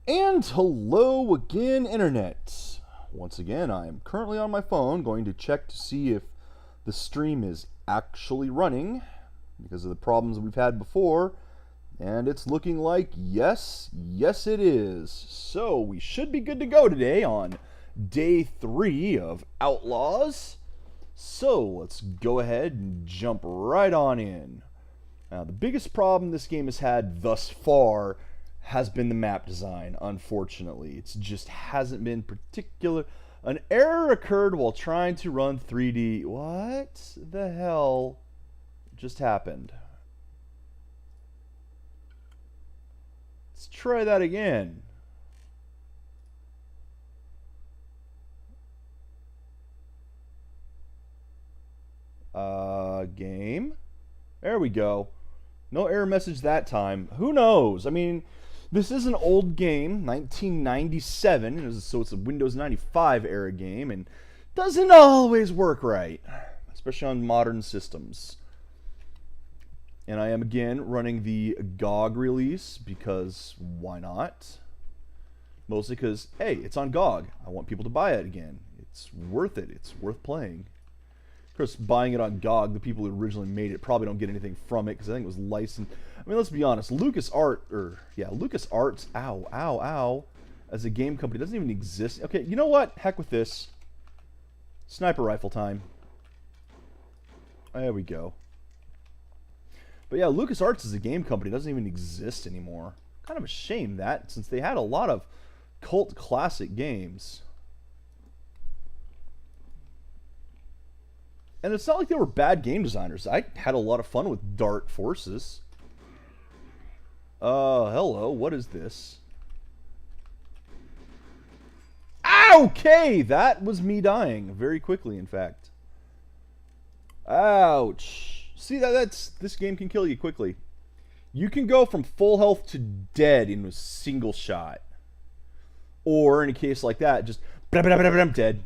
And hello again, Internet. Once again, I am currently on my phone going to check to see if the stream is actually running because of the problems we've had before. And it's looking like yes it is. So we should be good to go today on day 3 of Outlaws. So let's go ahead and jump right on in. Now, the biggest problem this game has had thus far has been the map design, unfortunately. It just hasn't been particular. An error occurred while trying to run 3D. What the hell just happened? Let's try that again. Game. There we go. No error message that time. Who knows? I mean, this is an old game, 1997, so it's a Windows 95 era game, and doesn't always work right, especially on modern systems. And I am again running the GOG release because why not? Mostly because, hey, it's on GOG. I want people to buy it again. It's worth it. It's worth playing. Of course, buying it on GOG, the people who originally made it probably don't get anything from it because I think it was licensed. I mean, let's be honest. LucasArts, ow, as a game company doesn't even exist. Okay, you know what? Heck with this. Sniper rifle time. There we go. But yeah, LucasArts as a game company doesn't even exist anymore. Kind of a shame that, since they had a lot of cult classic games. And it's not like they were bad game designers. I had a lot of fun with Dart Forces. Hello, what is this? Okay, that was me dying very quickly, in fact. Ouch. See, this game can kill you quickly. You can go from full health to dead in a single shot. Or in a case like that, just dead.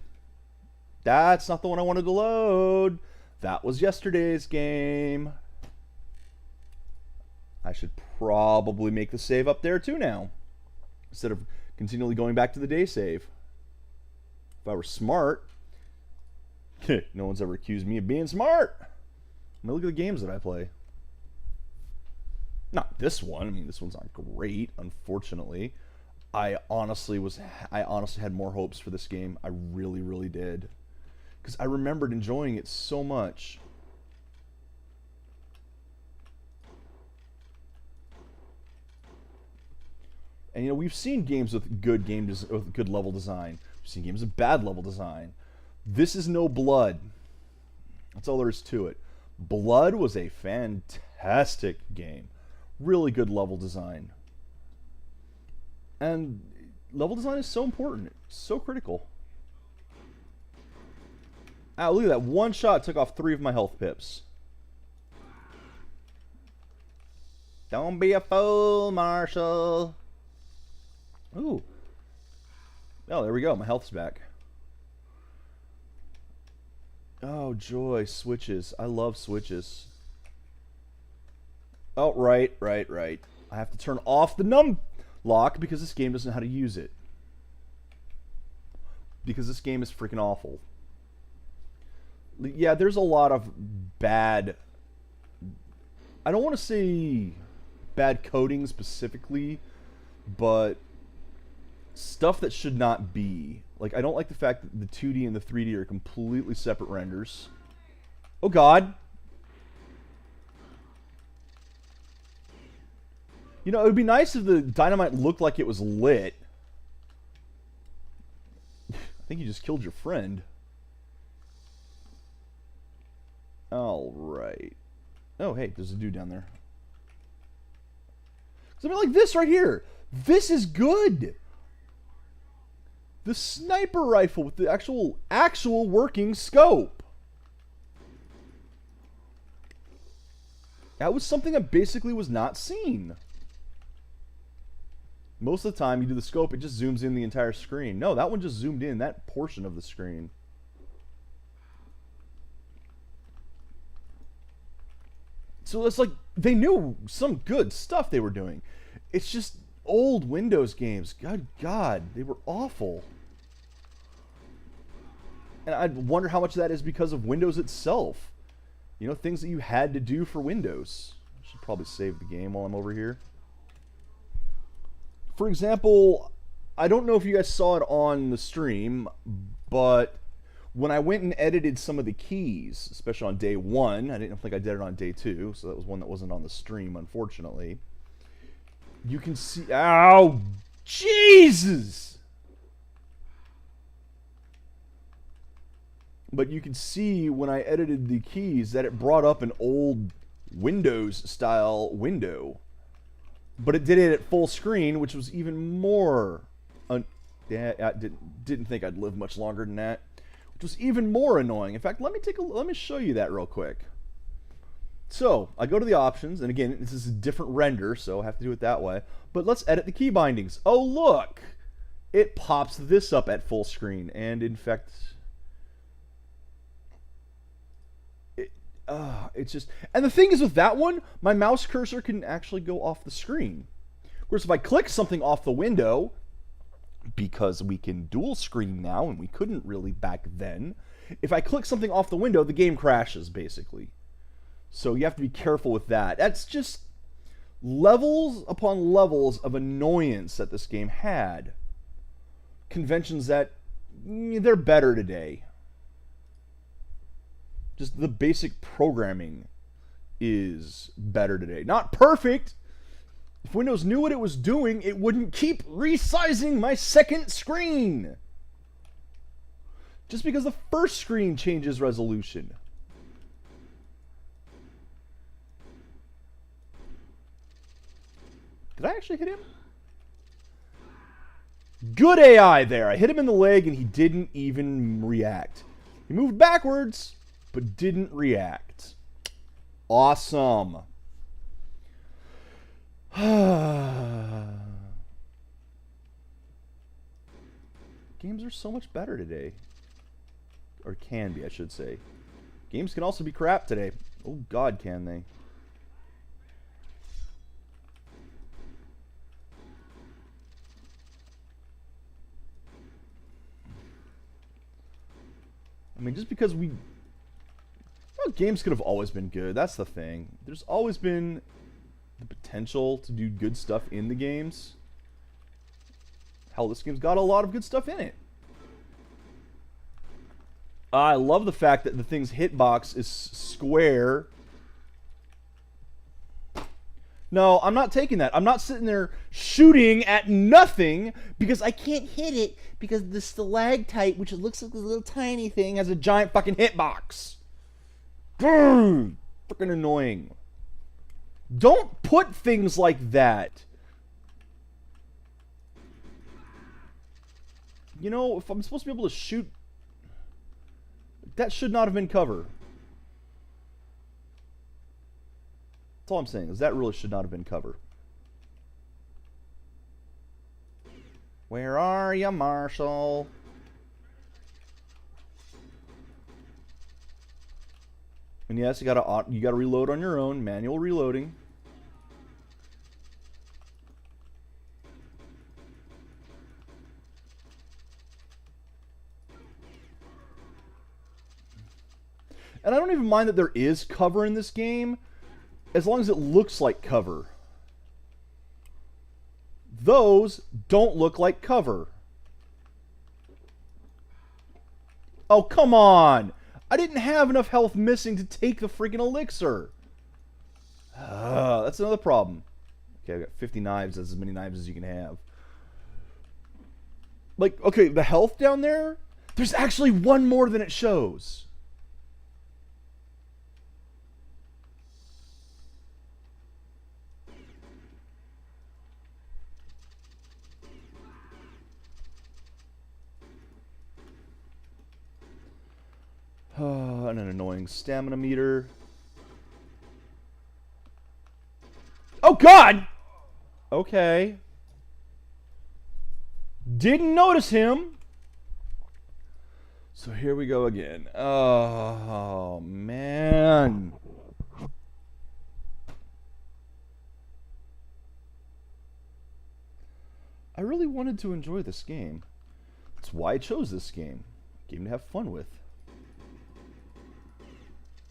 That's not the one I wanted to load. That was yesterday's game. I should probably make the save up there too now, instead of continually going back to the day save. If I were smart. No one's ever accused me of being smart. I mean, look at the games that I play. Not this one. I mean, this one's not great, unfortunately. I honestly had more hopes for this game. I really did. Because I remembered enjoying it so much. And you know, we've seen games with good level design. We've seen games with bad level design. This is no Blood. That's all there is to it. Blood was a fantastic game. Really good level design. And level design is so important. It's so critical. Ow, look at that. One shot took off 3 of my health pips. Don't be a fool, Marshall. Ooh. Oh, there we go. My health's back. Oh, joy. Switches. I love switches. Oh, right. I have to turn off the num lock because this game doesn't know how to use it. Because this game is freaking awful. Yeah, there's a lot of bad... I don't want to say bad coding specifically, but stuff that should not be. Like, I don't like the fact that the 2D and the 3D are completely separate renders. Oh, God. You know, it would be nice if the dynamite looked like it was lit. I think you just killed your friend. Alright. Oh, hey, there's a dude down there. Something like this right here. This is good. The sniper rifle with the actual working scope. That was something that basically was not seen. Most of the time, you do the scope, it just zooms in the entire screen. No, that one just zoomed in that portion of the screen. So it's like they knew some good stuff they were doing. It's just Old Windows games, good God, they were awful. And I wonder how much of that is because of Windows itself. You know, things that you had to do for Windows. I should probably save the game while I'm over here. For example, I don't know if you guys saw it on the stream, but when I went and edited some of the keys, especially on day 1, I didn't think I did it on day 2, so that was one that wasn't on the stream, unfortunately. You can see... Ow! Jesus! But you can see when I edited the keys that it brought up an old Windows-style window. But it did it at full screen, which was even more... Yeah, I didn't think I'd live much longer than that. Which was even more annoying. In fact, let me show you that real quick. So, I go to the options, and again, this is a different render, so I have to do it that way. But let's edit the key bindings. Oh, look! It pops this up at full screen, and in fact... It's just... And the thing is with that one, my mouse cursor can actually go off the screen. Of course, if I click something off the window, because we can dual screen now, and we couldn't really back then, if I click something off the window, the game crashes, basically. So you have to be careful with that. That's just levels upon levels of annoyance that this game had. Conventions that, they're better today. Just the basic programming is better today. Not perfect. If Windows knew what it was doing, it wouldn't keep resizing my second screen. Just because the first screen changes resolution. Did I actually hit him? Good AI there. I hit him in the leg and he didn't even react. He moved backwards, but didn't react. Awesome. Games are so much better today. Or can be, I should say. Games can also be crap today. Oh God, can they? I mean, just because we... Well, games could have always been good. That's the thing. There's always been the potential to do good stuff in the games. Hell, this game's got a lot of good stuff in it. I love the fact that the thing's hitbox is square. No, I'm not taking that. I'm not sitting there shooting at nothing because I can't hit it because the stalactite, which looks like a little tiny thing, has a giant fucking hitbox. Freaking annoying. Don't put things like that. You know, if I'm supposed to be able to shoot, that should not have been cover. That's all I'm saying, is that really should not have been cover. Where are you, Marshall? And yes, you gotta reload on your own, manual reloading. And I don't even mind that there is cover in this game, as long as it looks like cover. Those don't look like cover. Oh, come on! I didn't have enough health missing to take the freaking elixir. That's another problem. Okay, I've got 50 knives. That's as many knives as you can have. Like, okay, the health down there, there's actually one more than it shows. And an annoying stamina meter. Oh God! Okay. Didn't notice him. So here we go again. Oh man. I really wanted to enjoy this game. That's why I chose this game. Game to have fun with.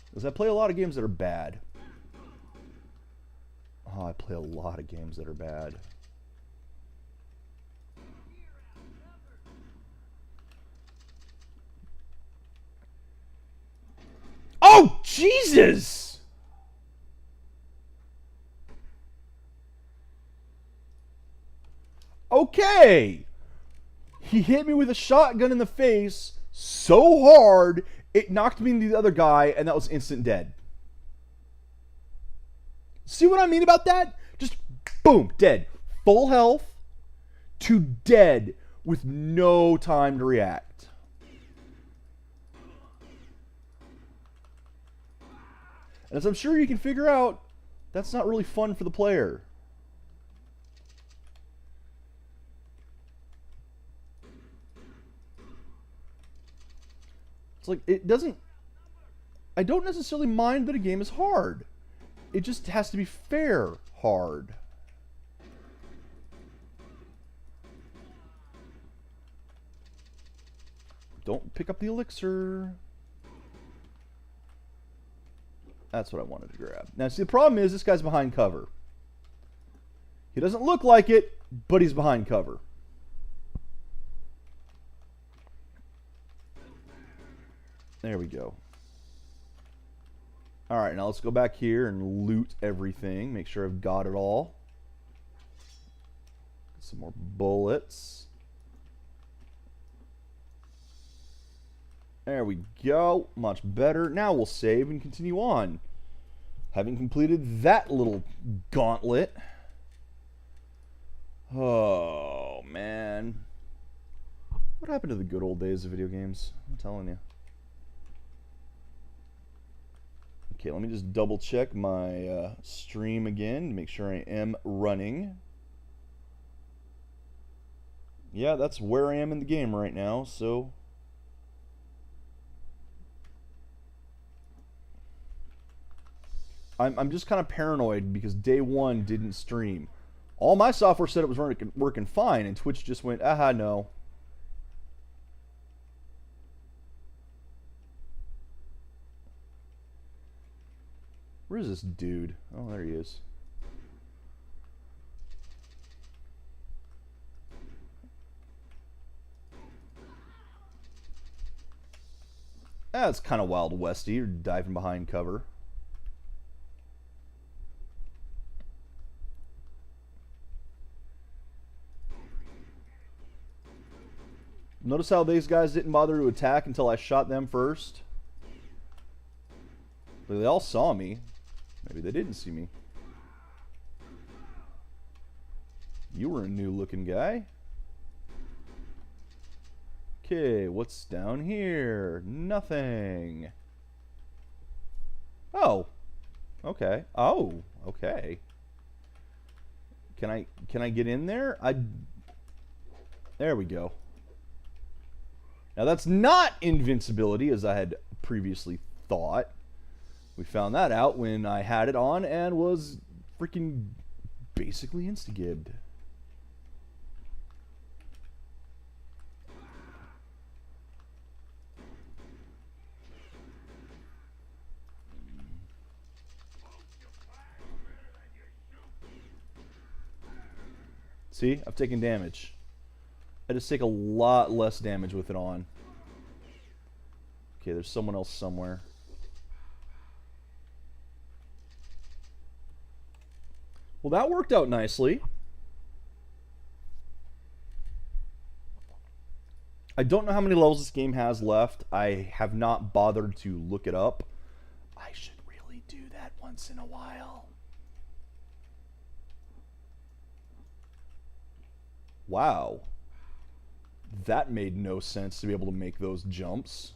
Because I play a lot of games that are bad. Oh, I play a lot of games that are bad. Oh, Jesus! Okay! He hit me with a shotgun in the face so hard, it knocked me into the other guy, and that was instant dead. See what I mean about that? Just boom, dead. Full health to dead with no time to react. And as I'm sure you can figure out, that's not really fun for the player. It's like, it doesn't... I don't necessarily mind that a game is hard. It just has to be fair hard. Don't pick up the elixir. That's what I wanted to grab. Now, see, the problem is this guy's behind cover. He doesn't look like it, but he's behind cover. There we go. Alright, now let's go back here and loot everything. Make sure I've got it all. Some more bullets. There we go. Much better. Now we'll save and continue on. Having completed that little gauntlet. Oh, man. What happened to the good old days of video games? I'm telling you. Okay, let me just double check my stream again to make sure I am running. Yeah, that's where I am in the game right now, so... I'm just kind of paranoid because day one didn't stream. All my software said it was working fine, and Twitch just went, aha, no. Where is this dude? Oh, there he is. That's kind of Wild Westy. You're diving behind cover. Notice how these guys didn't bother to attack until I shot them first? They all saw me. Maybe they didn't see me. You were a new looking guy. Okay, what's down here? Nothing. Oh. Okay. Oh, okay. Can I get in there? There we go. Now that's not invincibility as I had previously thought. We found that out when I had it on and was freaking basically insta-gibbed. See, I've taken damage. I just take a lot less damage with it on. Okay, there's someone else somewhere. Well, that worked out nicely. I don't know how many levels this game has left. I have not bothered to look it up. I should really do that once in a while. Wow. That made no sense to be able to make those jumps.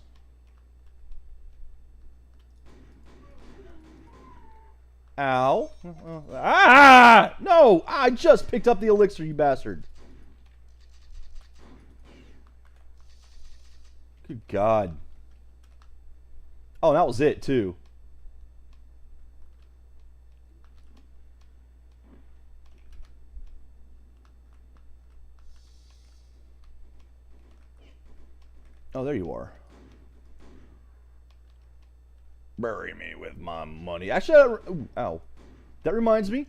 Ow. Ah! No! I just picked up the elixir, you bastard. Good God. Oh, that was it, too. Oh, there you are. Bury me with my money. Actually, ow. That reminds me.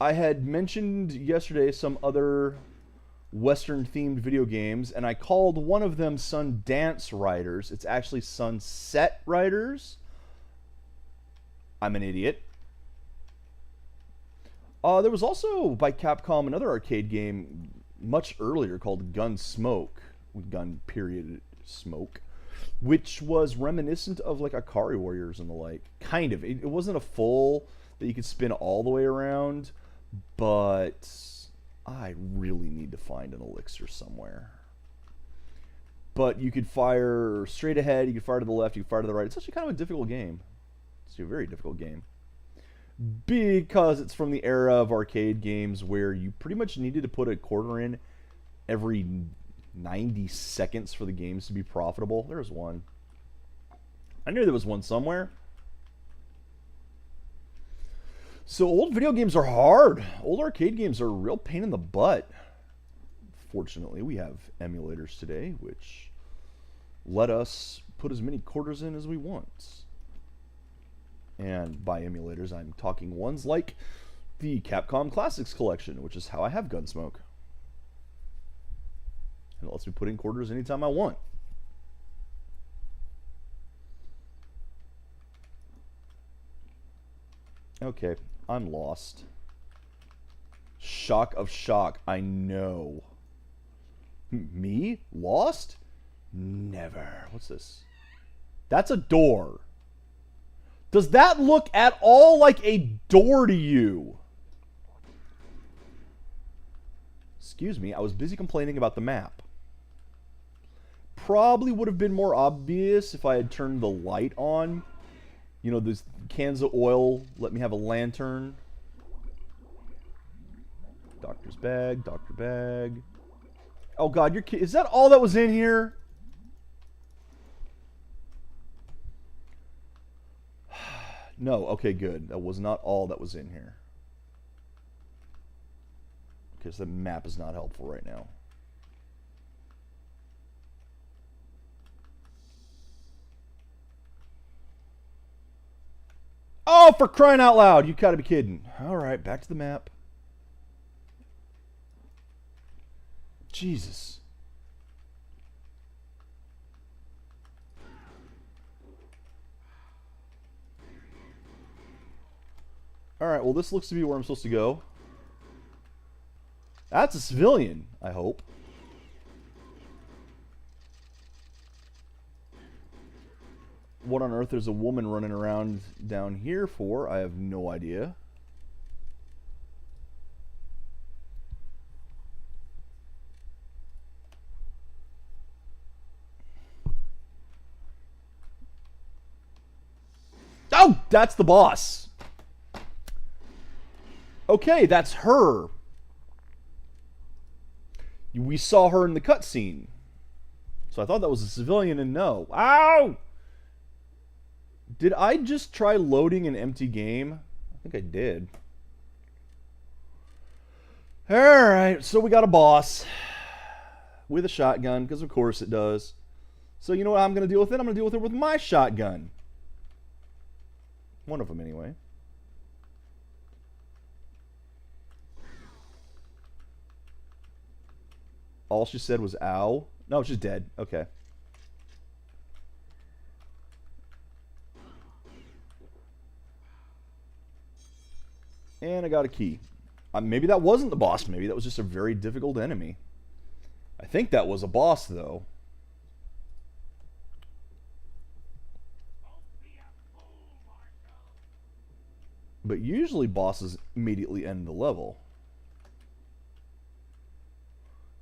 I had mentioned yesterday some other Western-themed video games, and I called one of them Sundance Riders. It's actually Sunset Riders. I'm an idiot. There was also, by Capcom, another arcade game much earlier called Gunsmoke. Gun period smoke. Which was reminiscent of like Akari Warriors and the like. Kind of. It wasn't a full that you could spin all the way around, but I really need to find an elixir somewhere. But you could fire straight ahead, you could fire to the left, you could fire to the right. It's actually kind of a difficult game. It's a very difficult game. Because it's from the era of arcade games where you pretty much needed to put a quarter in every 90 seconds for the games to be profitable. There's one. I knew there was one somewhere. So old video games are hard. Old arcade games are a real pain in the butt. Fortunately, we have emulators today, which let us put as many quarters in as we want. And by emulators, I'm talking ones like the Capcom Classics Collection, which is how I have Gunsmoke. And it lets me put in quarters anytime I want. Okay, I'm lost. Shock of shock, I know. Me? Lost? Never. What's this? That's a door. Does that look at all like a door to you? Excuse me, I was busy complaining about the map. Probably would have been more obvious if I had turned the light on. You know, those cans of oil, let me have a lantern. Doctor's bag, doctor bag. Oh god, you're kidding. Is that all that was in here? No, okay, good. That was not all that was in here. Because the map is not helpful right now. Oh, for crying out loud! You gotta be kidding. Alright, back to the map. Jesus. Alright, well this looks to be where I'm supposed to go. That's a civilian, I hope. What on earth there's a woman running around down here for? I have no idea. Oh, that's the boss. Okay, that's her. We saw her in the cutscene. So I thought that was a civilian, and no. Ow! Did I just try loading an empty game? I think I did. Alright, so we got a boss. With a shotgun, because of course it does. So you know what I'm going to deal with it? I'm going to deal with it with my shotgun. One of them, anyway. All she said was, ow. No, she's dead. Okay. And I got a key. Maybe that wasn't the boss. Maybe that was just a very difficult enemy. I think that was a boss, though. But usually bosses immediately end the level.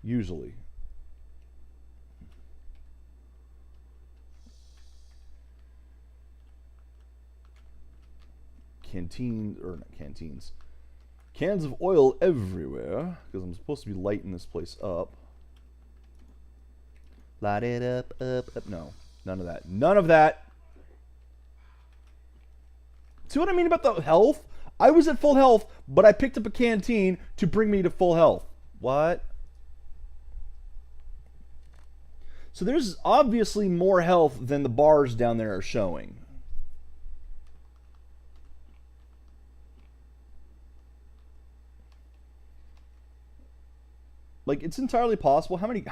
Usually. Canteen, or not canteens. Cans of oil everywhere, because I'm supposed to be lighting this place up. Light it up, up, up. No, none of that. None of that. See what I mean about the health? I was at full health, but I picked up a canteen to bring me to full health. What? So there's obviously more health than the bars down there are showing. Like, it's entirely possible. How many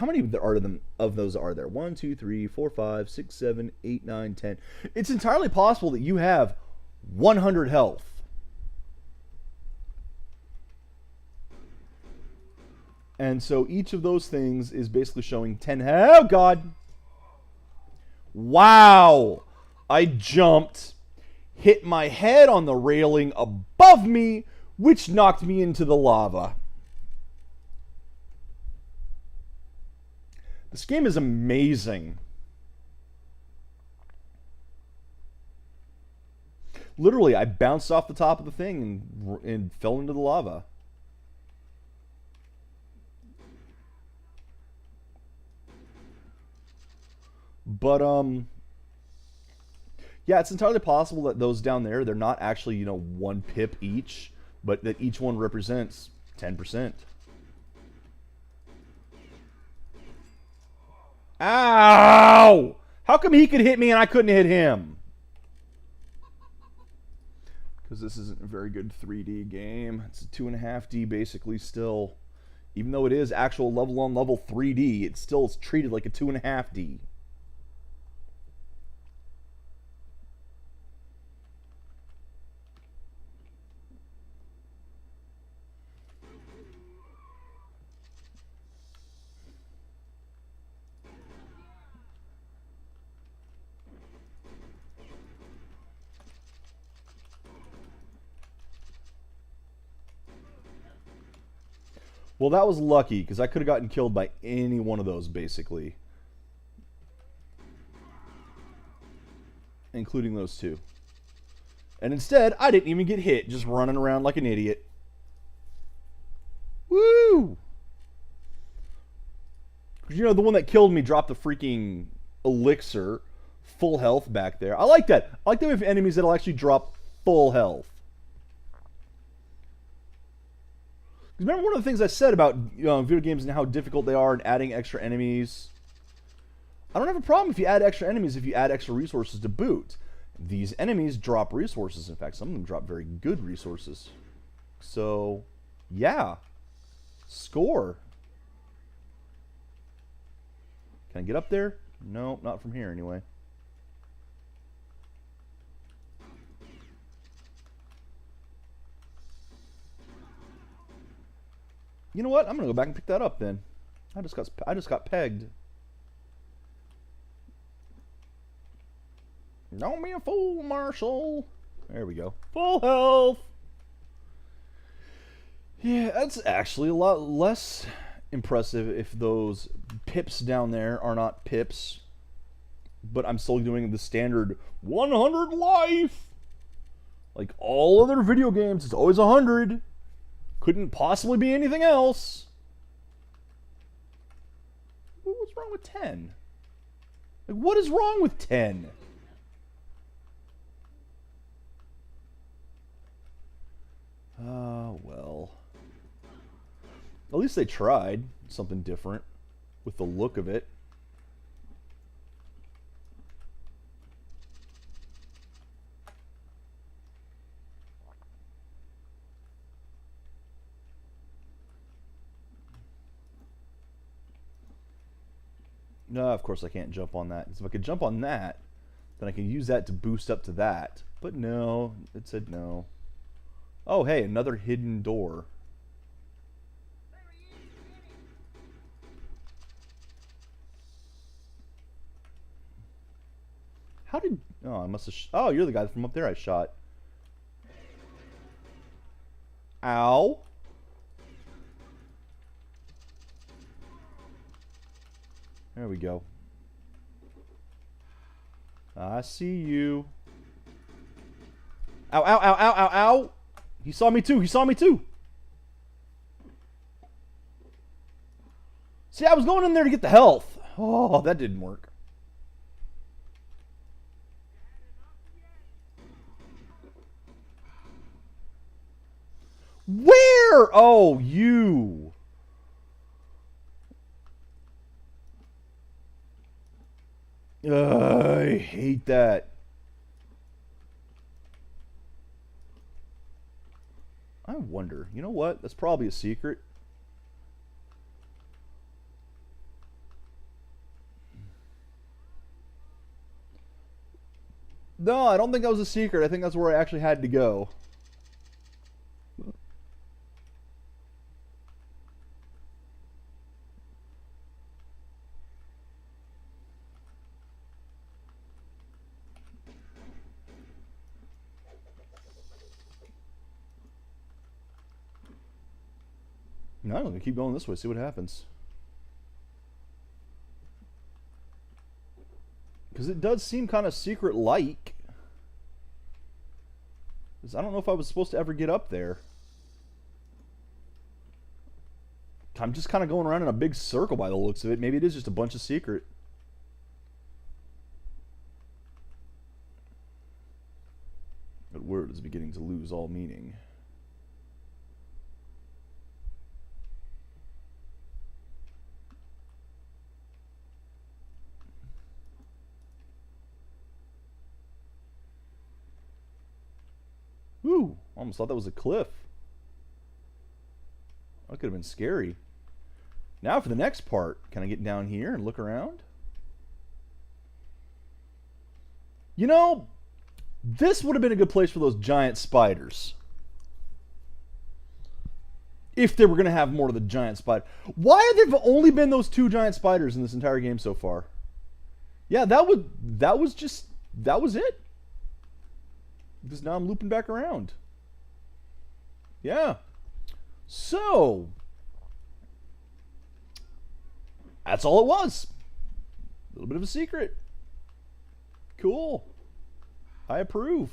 of those are there? 1, 2, 3, 4, 5, 6, 7, 8, 9, 10. It's entirely possible that you have 100 health. And so each of those things is basically showing 10. Oh, God. Wow. I jumped, hit my head on the railing above me, which knocked me into the lava. This game is amazing. Literally, I bounced off the top of the thing and fell into the lava. But, yeah, it's entirely possible that those down there, they're not actually, you know, 1 pip each, but that each one represents 10%. Ow! How come he could hit me and I couldn't hit him? Because this isn't a very good 3D game. It's a 2.5D basically still. Even though it is actual level on level 3D, it's still treated like a 2.5D. Well, that was lucky, because I could have gotten killed by any one of those, basically. Including those two. And instead, I didn't even get hit, just running around like an idiot. Woo! You know, the one that killed me dropped the freaking elixir, full health back there. I like that. I like that we have enemies that'll actually drop full health. Remember one of the things I said about video games and how difficult they are in adding extra enemies? I don't have a problem if you add extra enemies if you add extra resources to boot. These enemies drop resources. In fact, some of them drop very good resources. So, yeah. Score. Can I get up there? No, not from here anyway. You know what? I'm gonna go back and pick that up then. I just got pegged. Don't be a fool, Marshall. There we go. Full health. Yeah, that's actually a lot less impressive if those pips down there are not pips. But I'm still doing the standard 100 life. Like all other video games, it's always 100. Couldn't possibly be anything else. What's wrong with 10? Like, what is wrong with 10? Well. At least they tried something different with the look of it. No, of course I can't jump on that. If I could jump on that, then I can use that to boost up to that. But no, it said no. Oh, hey, another hidden door. How did... Oh, I must have... Oh, you're the guy from up there I shot. Ow. There we go. I see you. Ow, ow, ow, ow, ow, ow. He saw me too. He saw me too. See, I was going in there to get the health. Oh, that didn't work. Where? Oh, you. hate that. I wonder. You know what? That's probably a secret. No, I don't think that was a secret. I think that's where I actually had to go. No, I'm gonna keep going this way, see what happens. Because it does seem kind of secret-like. Because I don't know if I was supposed to ever get up there. I'm just kind of going around in a big circle by the looks of it. Maybe it is just a bunch of secret. That word is beginning to lose all meaning. Whew, almost thought that was a cliff. That could have been scary. Now for the next part. Can I get down here and look around? You know, this would have been a good place for those giant spiders. If they were going to have more of the giant spider. Why have there only been those 2 giant spiders in this entire game so far? Yeah, that was it. Because now I'm looping back around. Yeah. So, that's all it was. A little bit of a secret. Cool. I approve.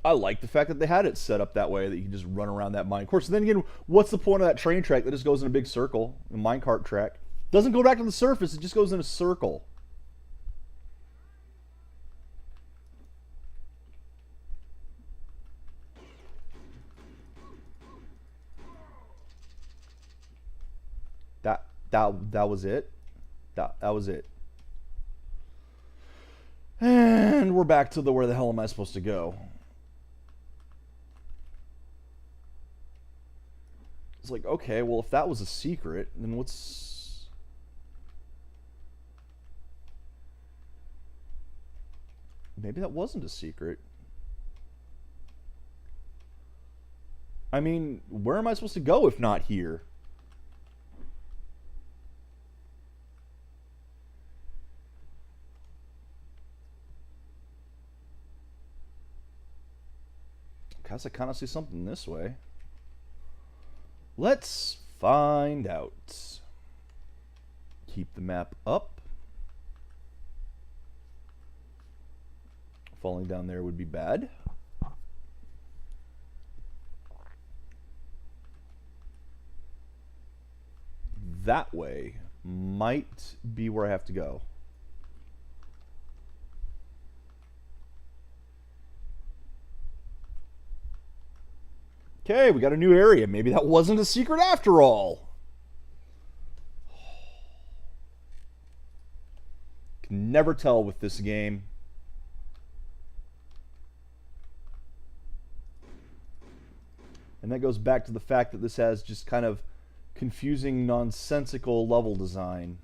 I like the fact that they had it set up that way that you can just run around that mine. Of course, then again, what's the point of that train track that just goes in a big circle? A minecart track. Doesn't go back to the surface, it just goes in a circle. That was it. That was it. And we're back to the where the hell am I supposed to go? It's like, okay, well, if that was a secret, then what's... Maybe that wasn't a secret. I mean, where am I supposed to go if not here? Guess I kind of see something this way. Let's find out. Keep the map up. Falling down there would be bad. That way might be where I have to go. Okay, we got a new area. Maybe that wasn't a secret after all. Can never tell with this game. And that goes back to the fact that this has just kind of confusing, nonsensical level design.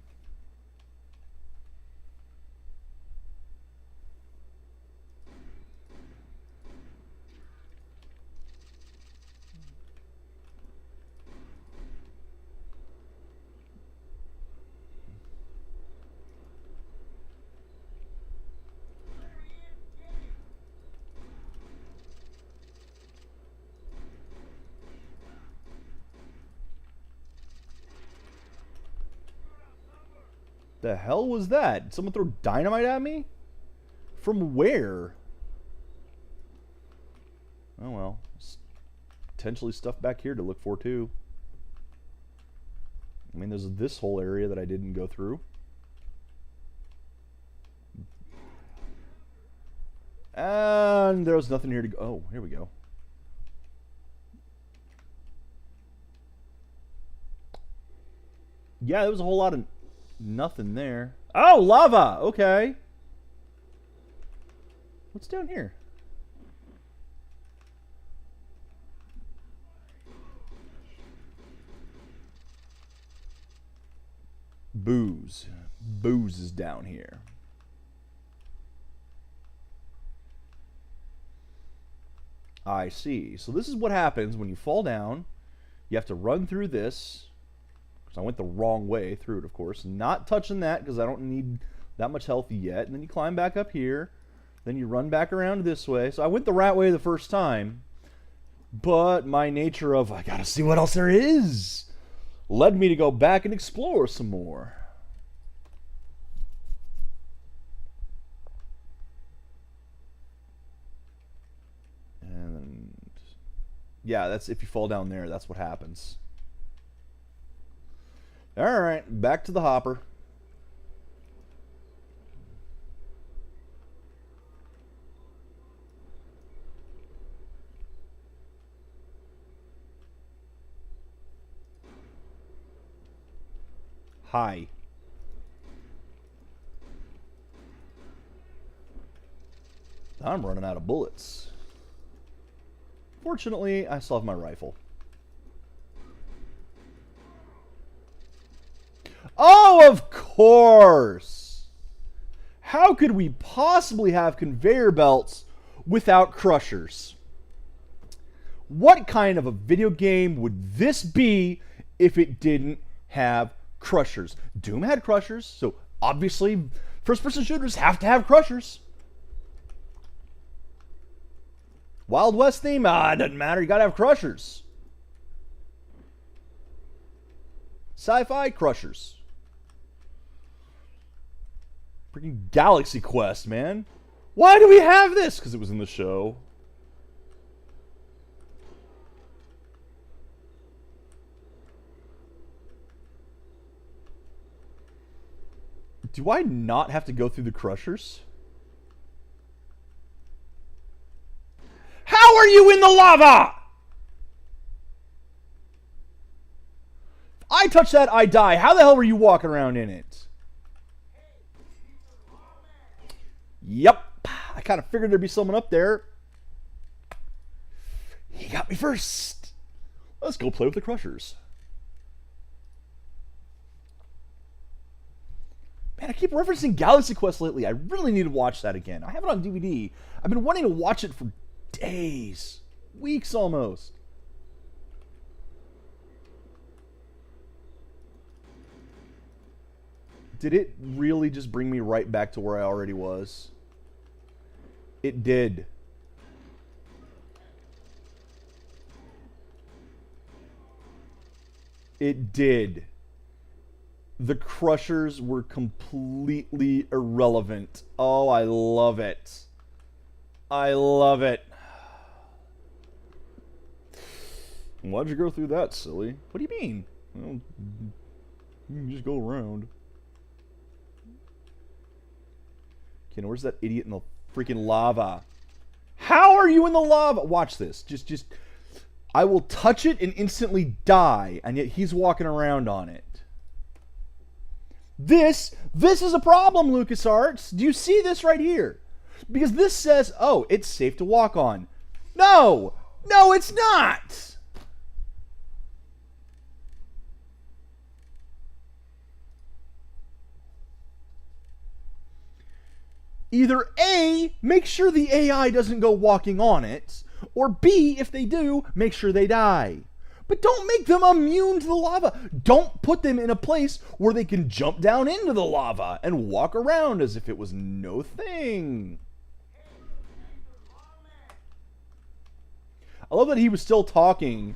The hell was that? Did someone throw dynamite at me? From where? Oh well. Potentially stuff back here to look for too. I mean, there's this whole area that I didn't go through. And there was nothing here to go. Oh, here we go. Yeah, there was a whole lot of nothing there. Oh, lava! Okay. What's down here? Booze. Booze is down here. I see. So this is what happens when you fall down. You have to run through this. So I went the wrong way through it, of course. Not touching that because I don't need that much health yet. And then you climb back up here. Then you run back around this way. So I went the right way the first time. But my nature of, I gotta see what else there is, led me to go back and explore some more. And yeah, that's if you fall down there, that's what happens. Alright, back to the hopper. Hi. I'm running out of bullets. Fortunately, I still have my rifle. Oh, of course! How could we possibly have conveyor belts without crushers? What kind of a video game would this be if it didn't have crushers? Doom had crushers, so obviously first-person shooters have to have crushers. Wild West theme? It doesn't matter. You gotta have crushers. Sci-fi crushers. Freaking Galaxy Quest, man. Why do we have this? Because it was in the show. Do I not have to go through the crushers? How are you in the lava? If I touch that, I die. How the hell were you walking around in it? Yep. I kind of figured there'd be someone up there. He got me first. Let's go play with the crushers. Man, I keep referencing Galaxy Quest lately. I really need to watch that again. I have it on DVD. I've been wanting to watch it for days. Weeks almost. Did it really just bring me right back to where I already was? It did. It did. The crushers were completely irrelevant. Oh, I love it. I love it. Why'd you go through that, silly? What do you mean? Well, you can just go around. Okay, now where's that idiot in the freaking lava? How are you in the lava? Watch this. Just I will touch it and instantly die, and yet he's walking around on it. This is a problem, LucasArts. Do you see this right here? Because this says, oh, it's safe to walk on. No! No, it's not! Either A, make sure the AI doesn't go walking on it, or B, if they do, make sure they die. But don't make them immune to the lava. Don't put them in a place where they can jump down into the lava and walk around as if it was no thing. I love that he was still talking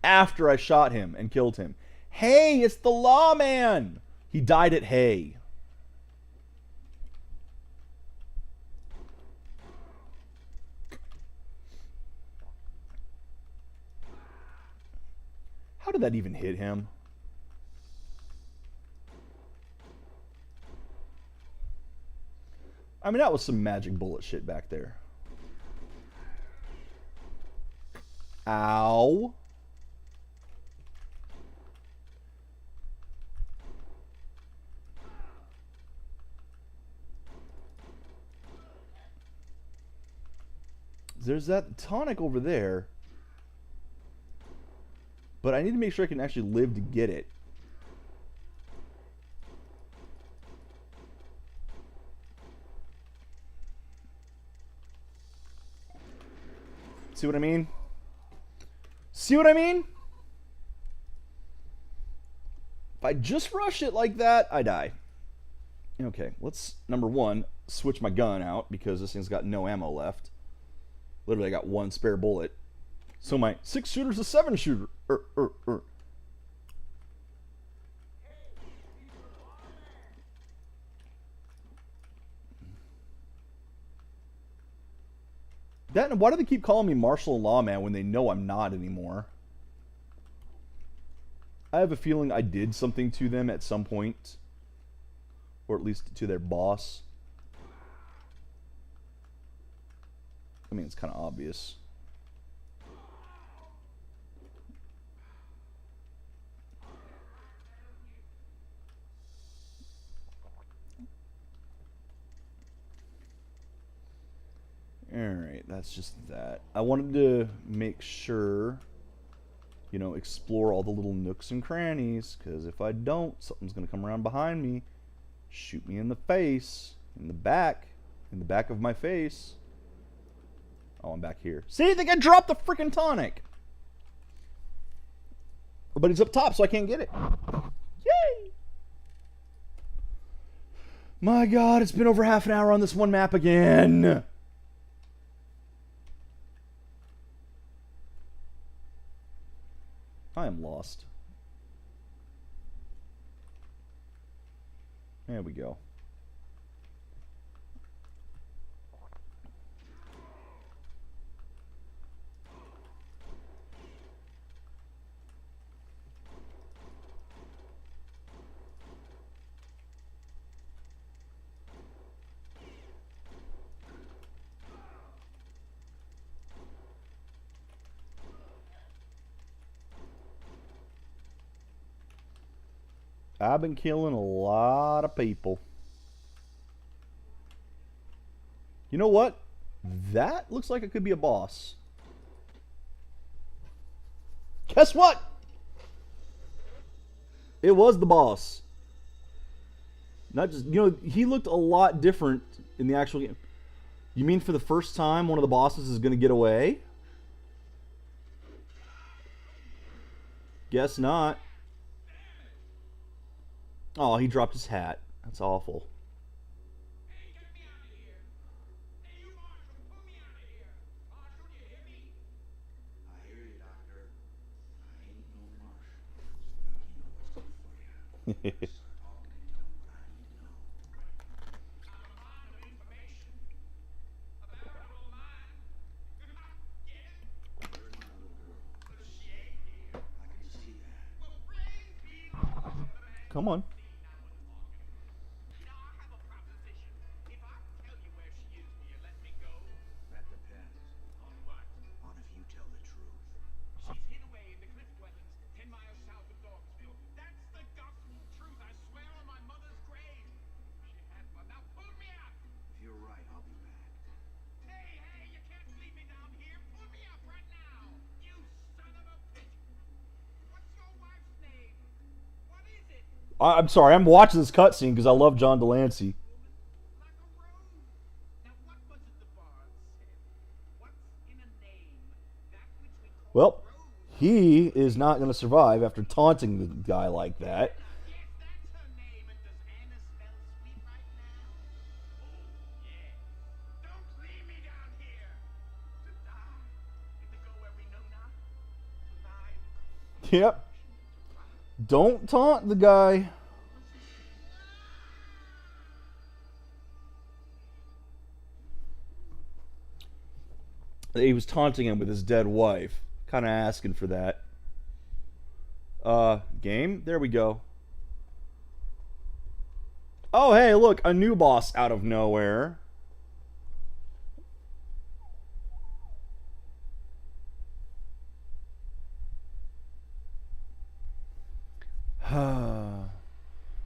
after I shot him and killed him. Hey, it's the lawman. He died at hay. How did that even hit him? I mean, that was some magic bullet shit back there. Ow. There's that tonic over there. But I need to make sure I can actually live to get it. See what I mean? See what I mean? If I just rush it like that, I die. Okay, let's, number one, switch my gun out because this thing's got no ammo left. Literally, I got one spare bullet. So my 6-shooter's a 7-shooter. That, why do they keep calling me martial law man when they know I'm not anymore? I have a feeling I did something to them at some point. Or at least to their boss. I mean, it's kind of obvious. Alright, that's just that. I wanted to make sure, you know, explore all the little nooks and crannies, because if I don't, something's going to come around behind me, shoot me in the face, in the back of my face. Oh, I'm back here. See, I think I dropped the freaking tonic. But it's up top, so I can't get it. Yay! My God, it's been over half an hour on this one map again. I am lost. There we go. I've been killing a lot of people. You know what? That looks like it could be a boss. Guess what? It was the boss. Not just, you know, he looked a lot different in the actual game. You mean for the first time one of the bosses is going to get away? Guess not. Oh, he dropped his hat. That's awful. Hey, get me out of here! Hey, you Marshall, pull me out of here! Marshall, do you hear me? I hear you, Doctor. I ain't no Marshall. Now you know what's good for you. Talk and tell me what I need to know. I'm a mine of information. A veritable mine. Get it? Where's my little girl? Well, she ain't here. I can see that. Well, bring me on. Come on. Now, I have a proposition. If I tell you where she is, will you let me go? That depends On what? on if you tell the truth. She's hid away in the cliff dwellings 10 miles south of Dogsville. That's the gospel truth. I swear on my mother's grave. She had one. Now pull me out. If you're right, I'll be back. Hey, hey, you can't leave me down here. Pull me up right now. You son of a bitch. What's your wife's name? What is it? I'm sorry, I'm watching this cutscene because I love John Delancey. Like a rose. Now what was it the bard said? What's in a name? That which we call Well, a rose. he is not going to survive after taunting the guy like that. Yes, that's her name. And does Anna smell sweet right now? Oh, yeah. Don't leave me down here. To die. And to go where we know not. To lie in the cold. Yep. Don't taunt the guy. He was taunting him with his dead wife. Kind of asking for that. Game? There we go. Oh, hey, look, a new boss out of nowhere.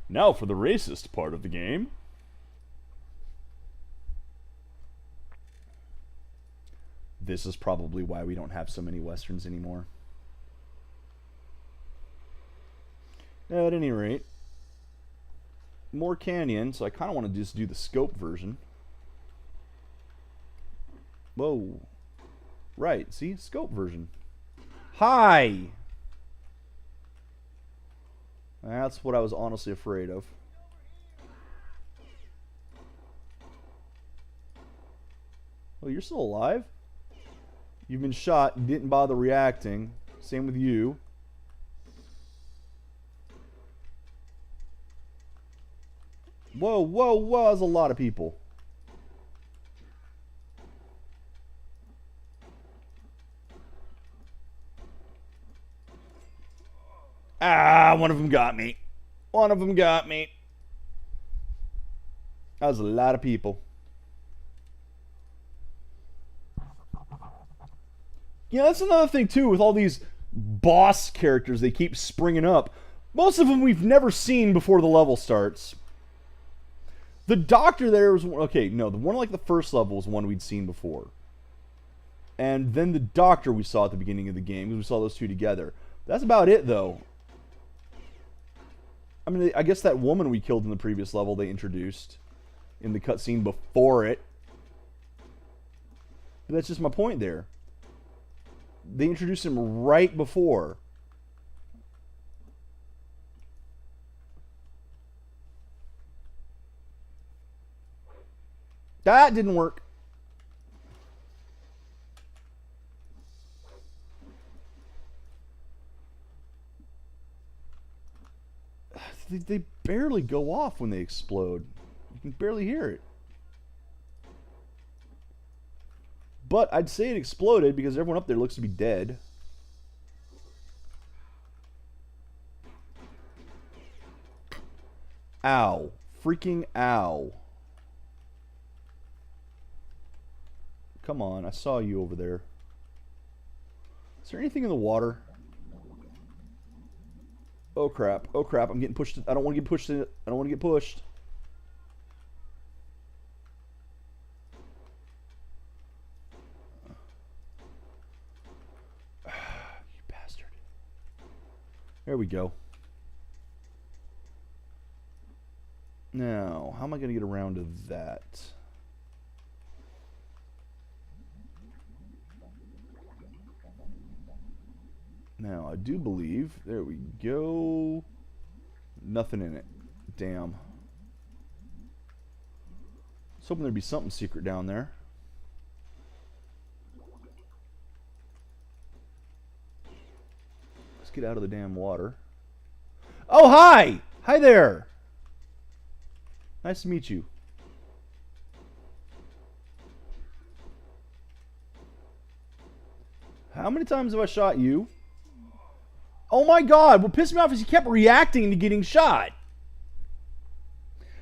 Now for the racist part of the game. This is probably why we don't have so many westerns anymore. At any rate, more canyon, so I kind of want to just do the scope version. Whoa. Right, see? Scope version. Hi! That's what I was honestly afraid of. Oh, you're still alive? You've been shot, you didn't bother reacting. Same with you. Whoa, whoa, whoa, that's a lot of people. Ah, one of them got me. One of them got me. That was a lot of people. You know, that's another thing, too, with all these boss characters they keep springing up. Most of them we've never seen before the level starts. The doctor there was... Okay, no, the one like the first level was one we'd seen before. And then the doctor we saw at the beginning of the game, because we saw those two together. That's about it, though. I mean, I guess that woman we killed in the previous level they introduced in the cutscene before it. But that's just my point there. They introduced him right before. That didn't work. They barely go off when they explode. You can barely hear it. But I'd say it exploded because everyone up there looks to be dead. Ow. Freaking ow. Come on, I saw you over there. Is there anything in the water? Oh crap, oh crap, I'm getting pushed. I don't want to get pushed in it. I don't want to get pushed. You bastard. There we go. Now, how am I going to get around to that? Now, I do believe... There we go. Nothing in it. Damn. I was hoping there'd be something secret down there. Let's get out of the damn water. Oh, hi! Hi there! Nice to meet you. How many times have I shot you? Oh my god, what pissed me off is he kept reacting to getting shot.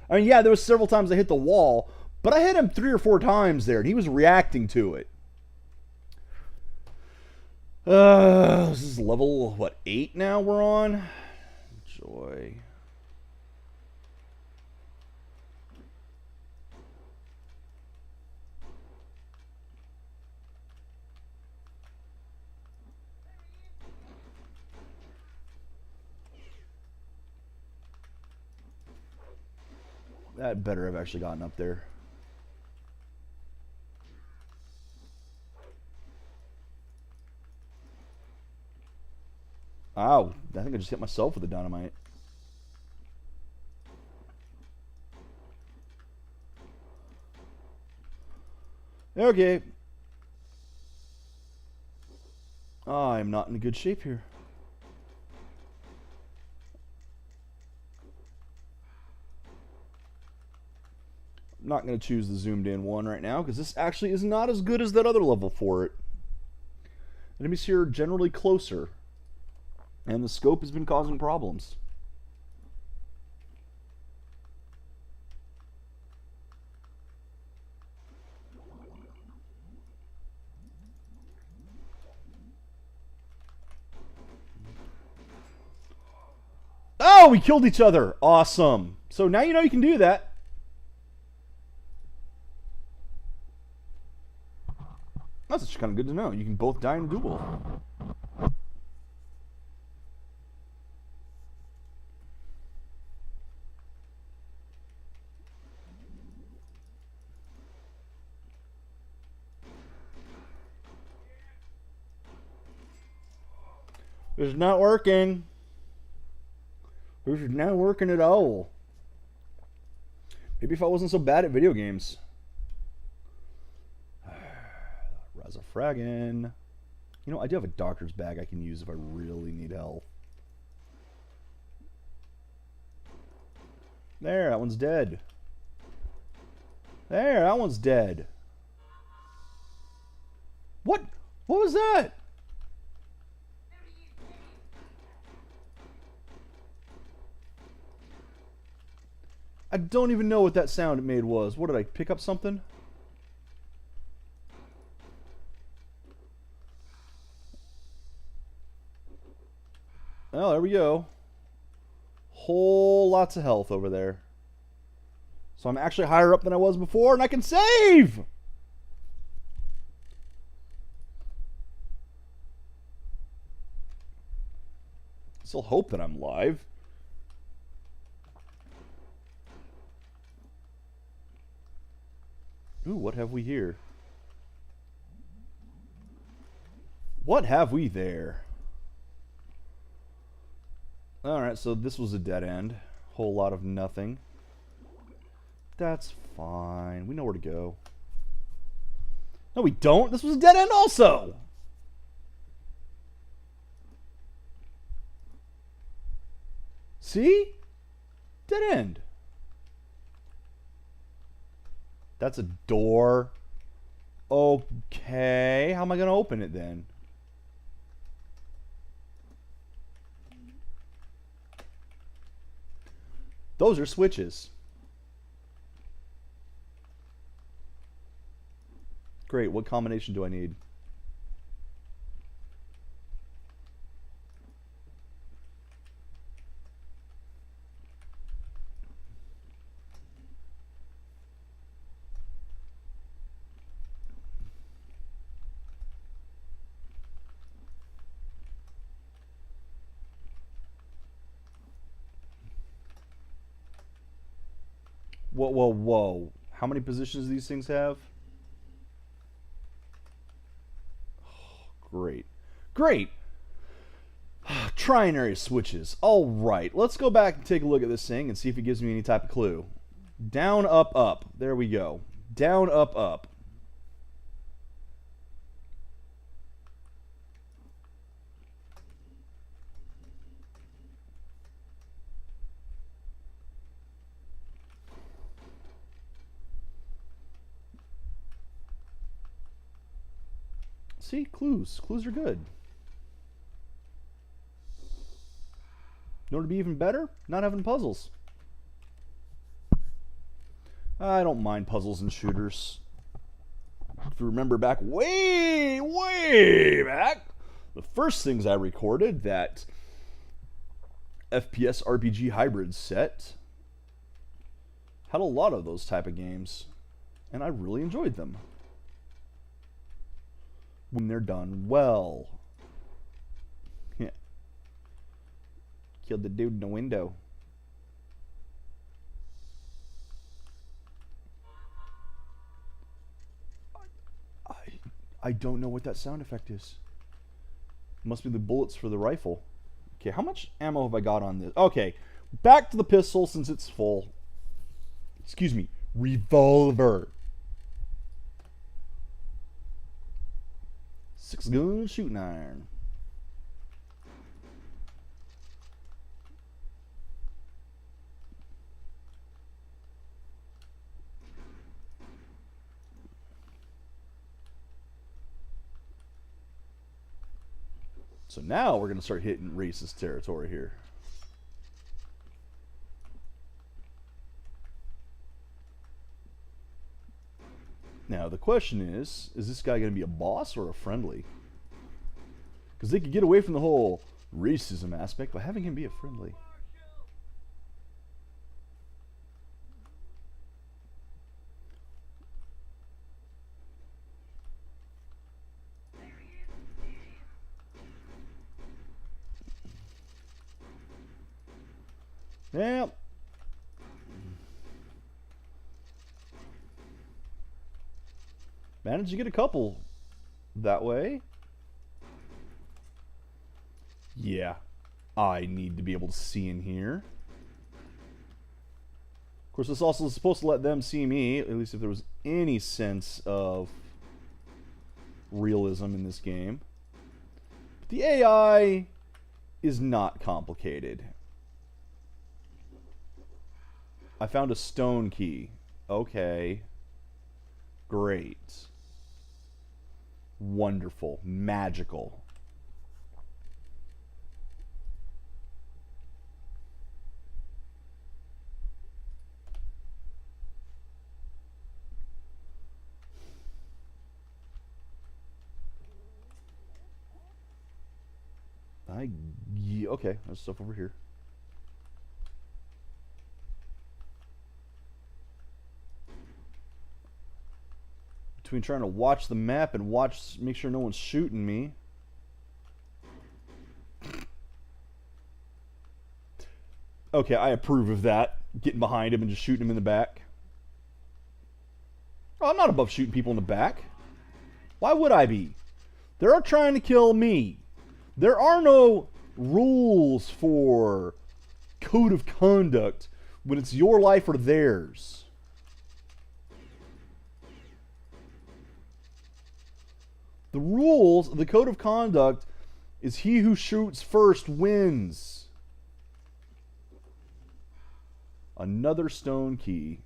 I mean, yeah, there was several times I hit the wall, but I hit him 3 or 4 times there, and he was reacting to it. This is level, what, 8 now we're on? Joy. That better have actually gotten up there. Ow, I think I just hit myself with the dynamite. Okay. I'm not in good shape here. I'm not going to choose the zoomed in one right now because this actually is not as good as that other level for it. Enemies here are generally closer, and the scope has been causing problems. Oh, we killed each other. Awesome. So now you know you can do that. That's just kind of good to know. You can both die in a duel. This is not working. This is not working at all. Maybe if I wasn't so bad at video games. Razafraggin. You know, I do have a doctor's bag I can use if I really need help. There, that one's dead. There, that one's dead. What? What was that? I don't even know what that sound it made was. What did I pick up something? Oh, there we go. Whole lots of health over there. So I'm actually higher up than I was before, and I can save! Still hope that I'm live. Ooh, what have we here? What have we there? Alright, so this was a dead end. Whole lot of nothing. That's fine. We know where to go. No, we don't. This was a dead end also. See? Dead end. That's a door. Okay. How am I going to open it then? Those are switches. Great. What combination do I need? Whoa, whoa, whoa. How many positions do these things have? Oh, great. Great! Trinary switches. Alright, let's go back and take a look at this thing and see if it gives me any type of clue. Down, up, up. There we go. Down, up, up. See, clues. Clues are good. You know what would be even better? Not having puzzles. I don't mind puzzles and shooters. If you remember back way back, the first things I recorded, that FPS RPG hybrid set, had a lot of those type of games, and I really enjoyed them. When they're done well. Yeah. Killed the dude in the window. I don't know what that sound effect is. It must be the bullets for the rifle. Okay, how much ammo have I got on this? Okay, back to the pistol since it's full. Excuse me, revolver. 6-gun shooting iron. So now we're going to start hitting racist territory here. Now the question is this guy going to be a boss or a friendly? Because they could get away from the whole racism aspect by having him be a friendly. Yeah. Managed to get a couple that way. Yeah. I need to be able to see in here. Of course, this also is supposed to let them see me, at least if there was any sense of realism in this game. But the AI is not complicated. I found a stone key. Okay. Great. Wonderful. Magical. Yeah, okay, there's stuff over here. Between trying to watch the map and make sure no one's shooting me. Okay, I approve of that. Getting behind him and just shooting him in the back. Oh, I'm not above shooting people in the back. Why would I be? They're trying to kill me. There are no rules for code of conduct when it's your life or theirs. The rules, the code of conduct, is he who shoots first wins. Another stone key.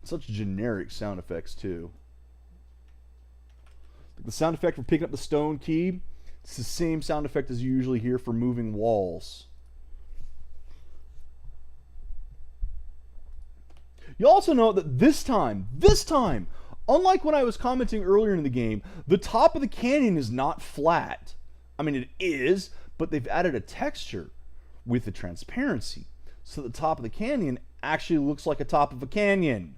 Such generic sound effects, too. The sound effect for picking up the stone key, it's the same sound effect as you usually hear for moving walls. You also know that this time, unlike when I was commenting earlier in the game, the top of the canyon is not flat. I mean, it is, but they've added a texture with the transparency. So the top of the canyon actually looks like a top of a canyon.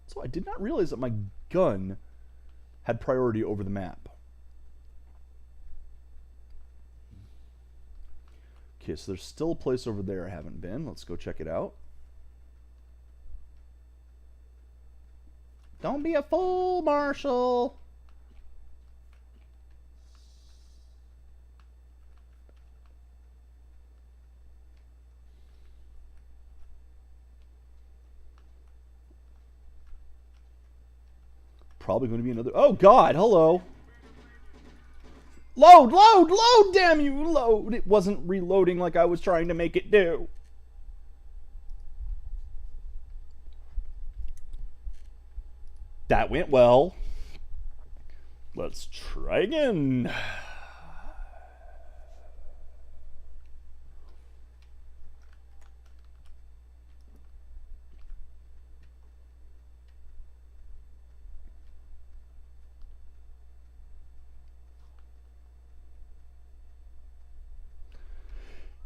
So I did not realize that my gun had priority over the map. Okay, so there's still a place over there I haven't been. Let's go check it out. Don't be a fool, Marshall. Probably going to be another... Oh, God, hello. Load, load, load, damn you, load. It wasn't reloading like I was trying to make it do. That went well. Let's try again.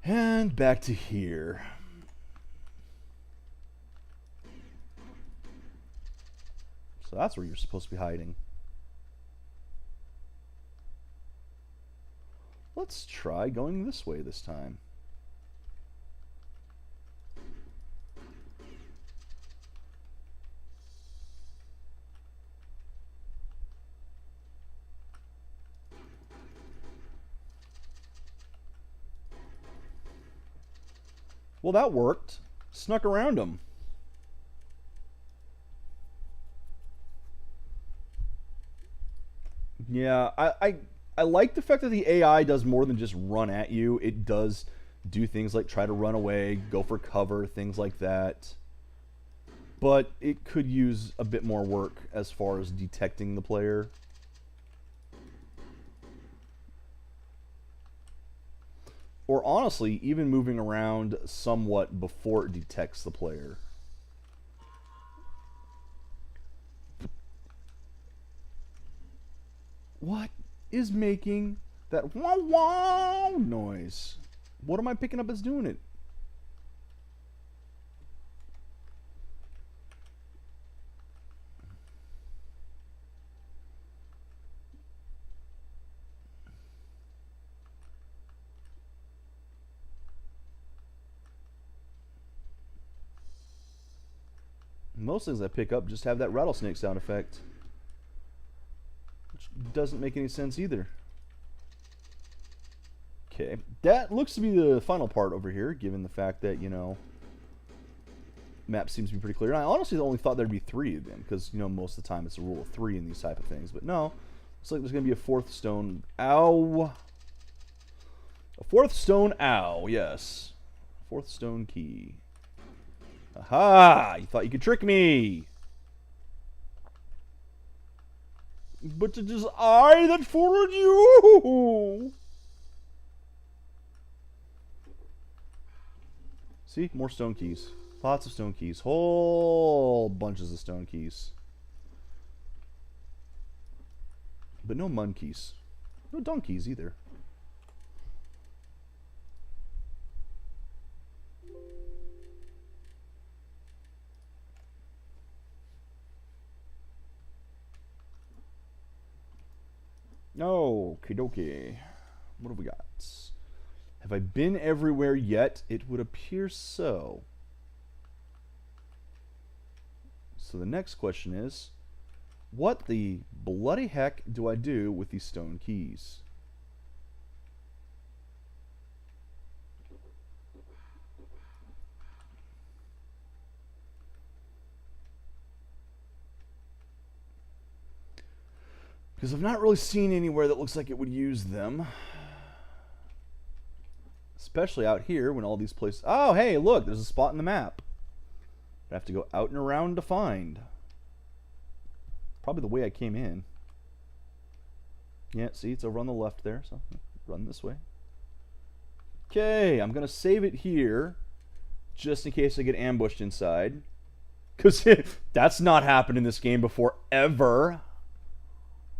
And back to here. So that's where you're supposed to be hiding. Let's try going this way this time. Well, that worked. Snuck around him. Yeah, I like the fact that the AI does more than just run at you. It does do things like try to run away, go for cover, things like that. But it could use a bit more work as far as detecting the player. Or honestly, even moving around somewhat before it detects the player. What is making that wow wow noise? What am I picking up as doing it? most things I pick up just have that rattlesnake sound effect, which doesn't make any sense either. Okay, that looks to be the final part over here, given the fact that, you know, map seems to be pretty clear. And I honestly only thought there'd be 3 of them, because, you know, most of the time it's a rule of 3 in these type of things. But no, looks like there's going to be a 4th stone. Ow! A 4th stone ow, yes. 4th stone key. Aha! You thought you could trick me! But it is I that fooled you! See? More stone keys. Lots of stone keys. Whole bunches of stone keys. But no mun keys. No donkeys either. Okie dokie. What have we got? Have I been everywhere yet? It would appear so. So the next question is, what the bloody heck do I do with these stone keys? Because I've not really seen anywhere that looks like it would use them. Especially out here when all these places... Oh, hey, look, there's a spot in the map. I have to go out and around to find. Probably the way I came in. Yeah, see, it's over on the left there, so run this way. Okay, I'm going to save it here, just in case I get ambushed inside. Because that's not happened in this game before, ever.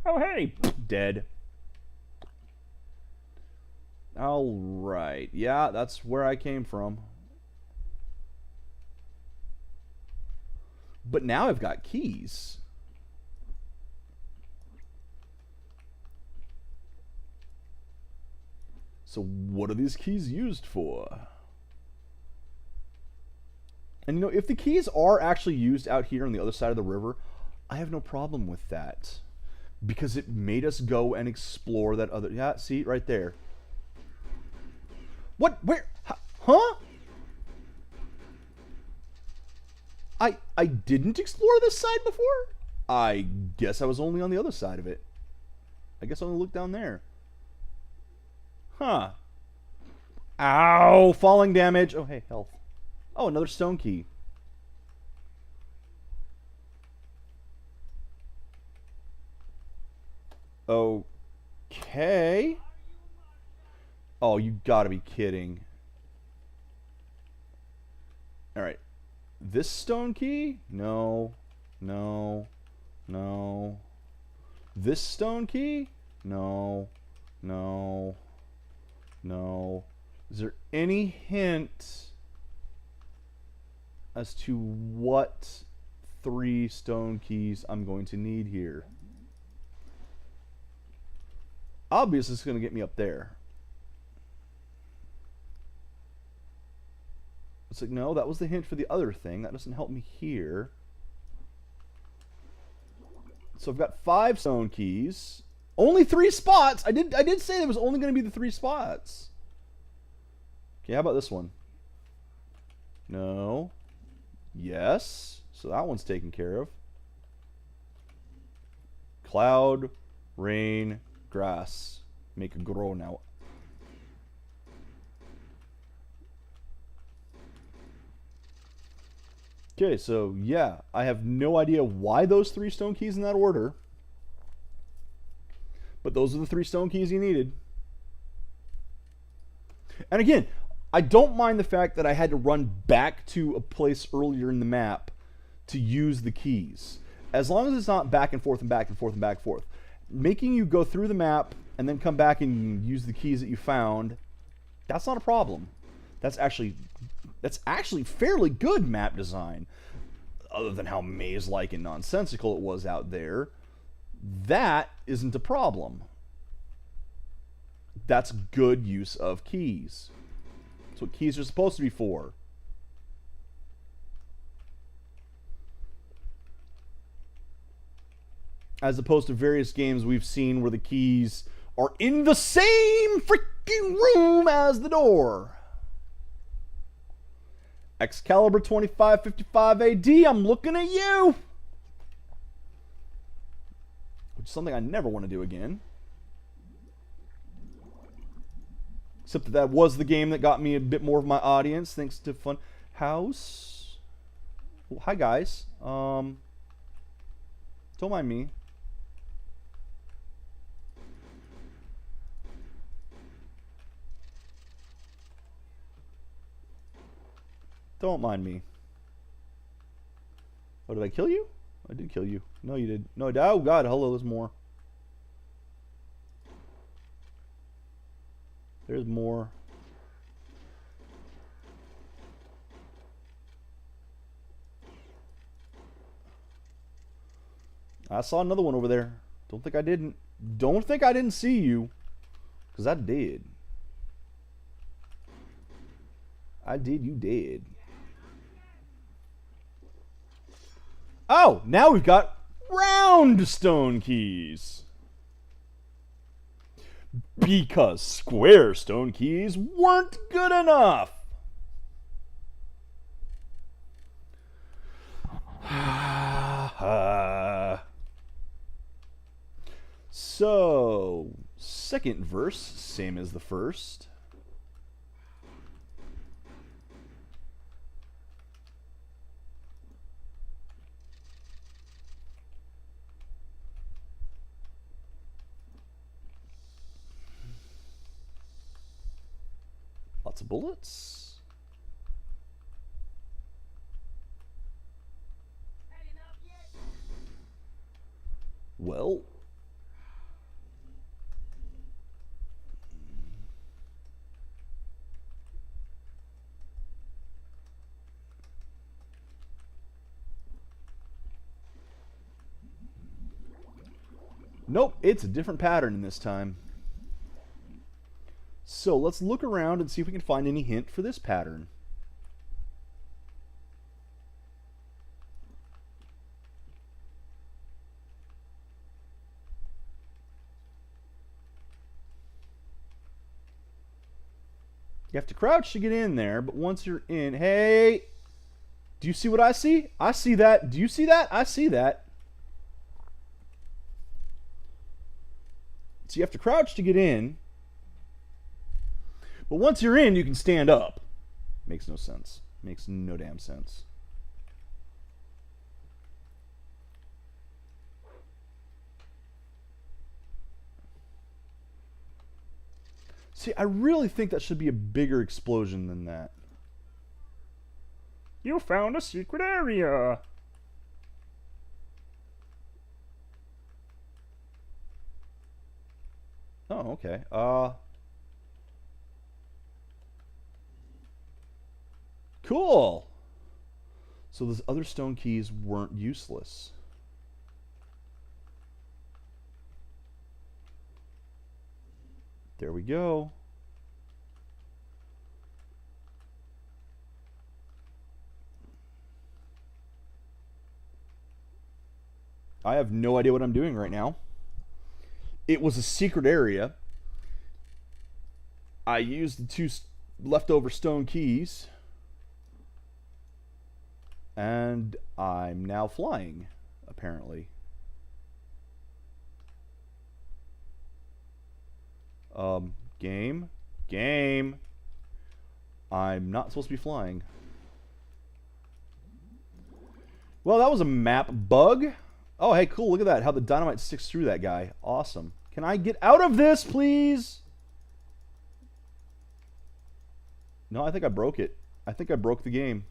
Oh, hey, dead. Alright, yeah, that's where I came from. But now I've got keys. So what are these keys used for? And you know, if the keys are actually used out here on the other side of the river, I have no problem with that. Because it made us go and explore that other... Yeah, see, right there. What? Where? Huh? I didn't explore this side before? I guess I was only on the other side of it. I guess I only looked down there. Huh. Ow! Falling damage. Oh, hey, health. Oh, another stone key. Okay. Oh, you gotta be kidding. Alright. This stone key? No. No. No. This stone key? No. No. No. Is there any hint as to what 3 stone keys I'm going to need here? Obviously, it's going to get me up there. It's like, no, that was the hint for the other thing. That doesn't help me here. So I've got 5 stone keys. Only 3 spots. I did say there was only going to be the 3 spots. Okay, how about this one? No. Yes. So that one's taken care of. Cloud, rain, grass. Make it grow now. Okay, so yeah, I have no idea why those 3 stone keys in that order. But those are the 3 stone keys you needed. And again, I don't mind the fact that I had to run back to a place earlier in the map to use the keys. As long as it's not back and forth and back and forth and back and forth. Making you go through the map and then come back and use the keys that you found, that's not a problem. That's actually fairly good map design. Other than how maze-like and nonsensical it was out there, that isn't a problem. That's good use of keys. That's what keys are supposed to be for. as opposed to various games we've seen where the keys are in the same freaking room as the door. Excalibur 2555 AD, I'm looking at you! Which is something I never want to do again. Except that was the game that got me a bit more of my audience, thanks to Fun House. Well, hi guys. Don't mind me. Don't mind me. Oh, did I kill you? I did kill you. No, you did. No, I did. Oh, God. Hello, there's more. There's more. I saw another one over there. Don't think I didn't. Don't think I didn't see you. Because I did. I did, you did. Oh, now we've got round stone keys. Because square stone keys weren't good enough. So, second verse, same as the first. Lots of bullets. Well. Nope, it's a different pattern in this time. So let's look around and see if we can find any hint for this pattern. You have to crouch to get in there, but once you're in, hey, do you see what I see? I see that. Do you see that? I see that. So you have to crouch to get in. But once you're in, you can stand up. Makes no sense. Makes no damn sense. See, I really think that should be a bigger explosion than that. You found a secret area. Oh, okay. Cool. So those other stone keys weren't useless. There we go. I have no idea what I'm doing right now. It was a secret area. I used the two leftover stone keys. And I'm now flying, apparently. Game. I'm not supposed to be flying. Well, that was a map bug. Oh, hey, cool. Look at that. How the dynamite sticks through that guy. Awesome. Can I get out of this, please? No, I think I broke it. I think I broke the game.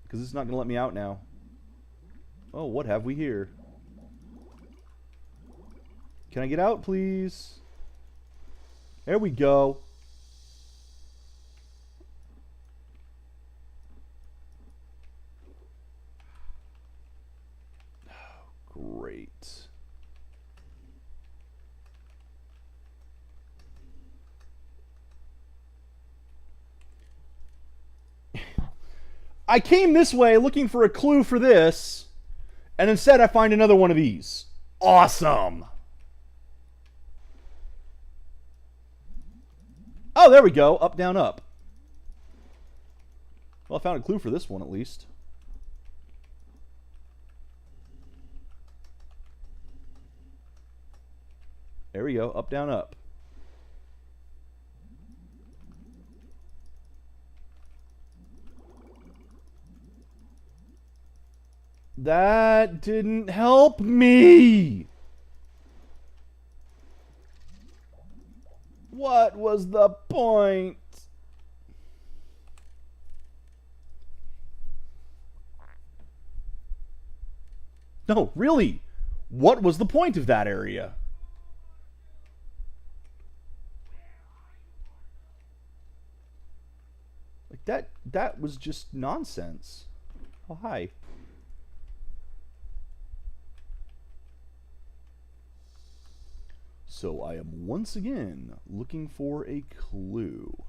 Because it's not going to let me out now. Oh, what have we here? Can I get out, please? There we go. Oh, great. I came this way looking for a clue for this, And instead I find another one of these. Awesome! Oh, there we go. Up, down, up. Well, I found a clue for this one at least. There we go. Up, down, up. That didn't help me. What was the point? No, really. What was the point of that area? Like that was just nonsense. Oh, hi. So I am once again looking for a clue.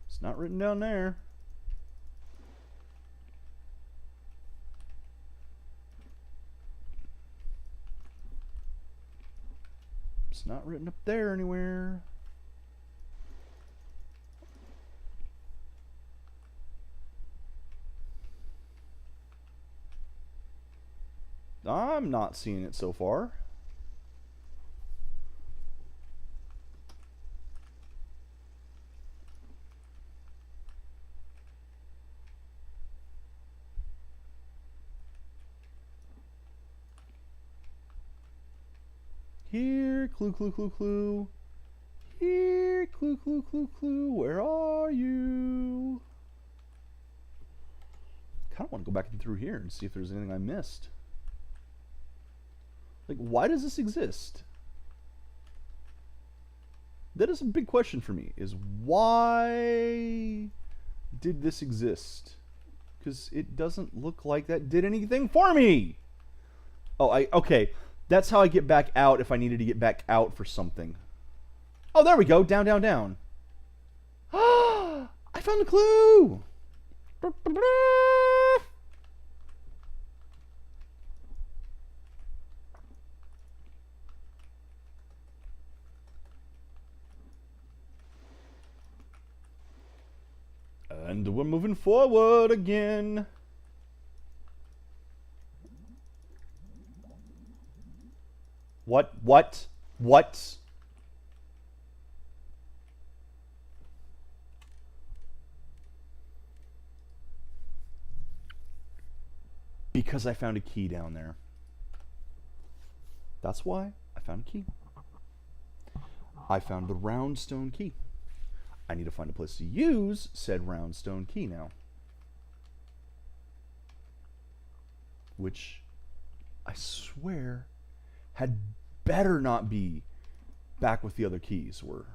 It's not written down there. It's not written up there anywhere. I'm not seeing it so far. Here, clue, clue, clue, clue. Here, clue, clue, clue, clue. Where are you? Kind of want to go back in through here and see if there's anything I missed. Like, why does this exist? That is a big question for me, is why did this exist? Because it doesn't look like that did anything for me. Oh, okay. That's how I get back out if I needed to get back out for something. Oh, there we go. Down, down, down. I found the clue. And we're moving forward again. What? Because I found a key down there. That's why I found a key. I found the round stone key. I need to find a place to use said round stone key now. Which, I swear, had better not be back with the other keys were.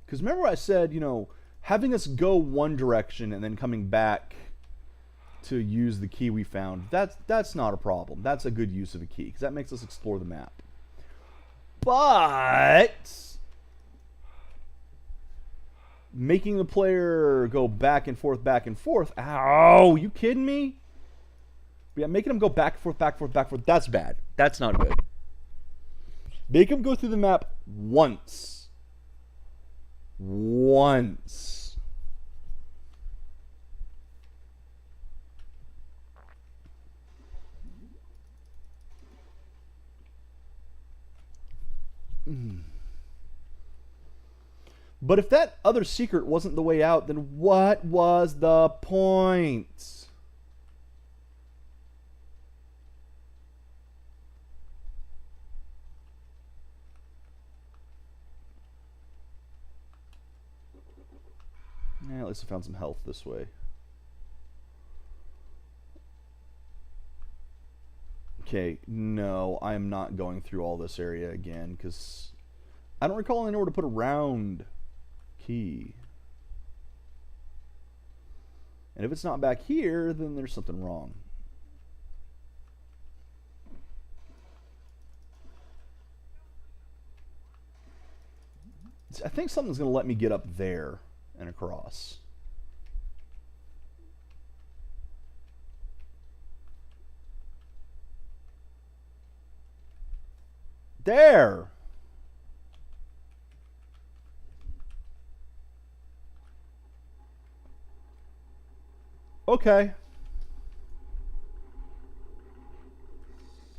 Because remember I said, you know, having us go one direction and then coming back to use the key we found, that's not a problem. That's a good use of a key, because that makes us explore the map. But making the player go back and forth, ow, you kidding me? Yeah, making them go back and forth, that's bad. That's not good. Make them go through the map once. But if that other secret wasn't the way out, then what was the point? Yeah, at least I found some health this way. Okay, no, I'm not going through all this area again, because I don't recall anywhere to put a round key. And if it's not back here, then there's something wrong. I think something's going to let me get up there and across. There! Okay.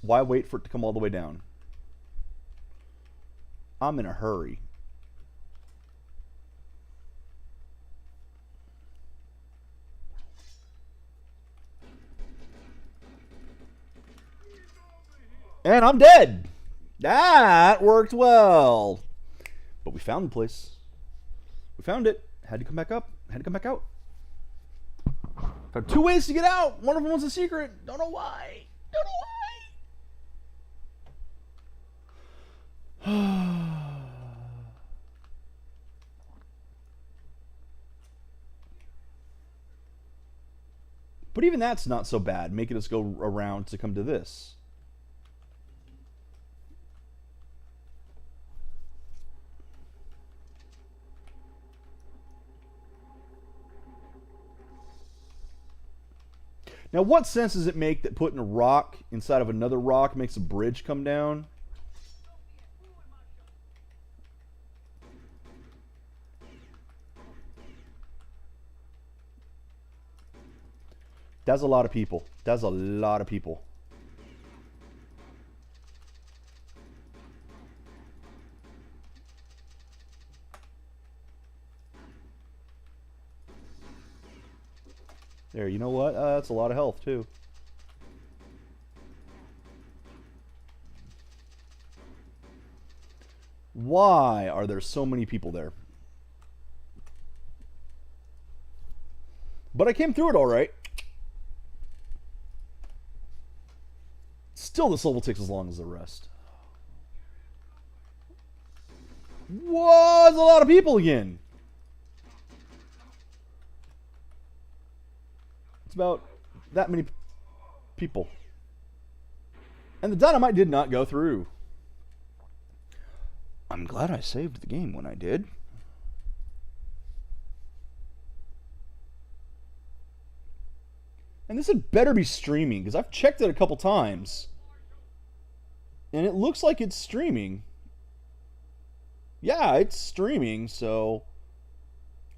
Why wait for it to come all the way down? I'm in a hurry. And I'm dead. That worked well. But we found the place. We found it. Had to come back up. Had to come back out. Found 2 ways to get out. One of them was a secret. Don't know why. Don't know why. But even that's not so bad, making us go around to come to this. Now, what sense does it make that putting a rock inside of another rock makes a bridge come down? That's a lot of people. That's a lot of people. There, you know what? That's a lot of health, too. Why are there so many people there? But I came through it all right. Still, this level takes as long as the rest. Whoa, there's a lot of people again. It's about that many people. And the dynamite did not go through. I'm glad I saved the game when I did. And this had better be streaming, because I've checked it a couple times. And it looks like it's streaming. Yeah, it's streaming, so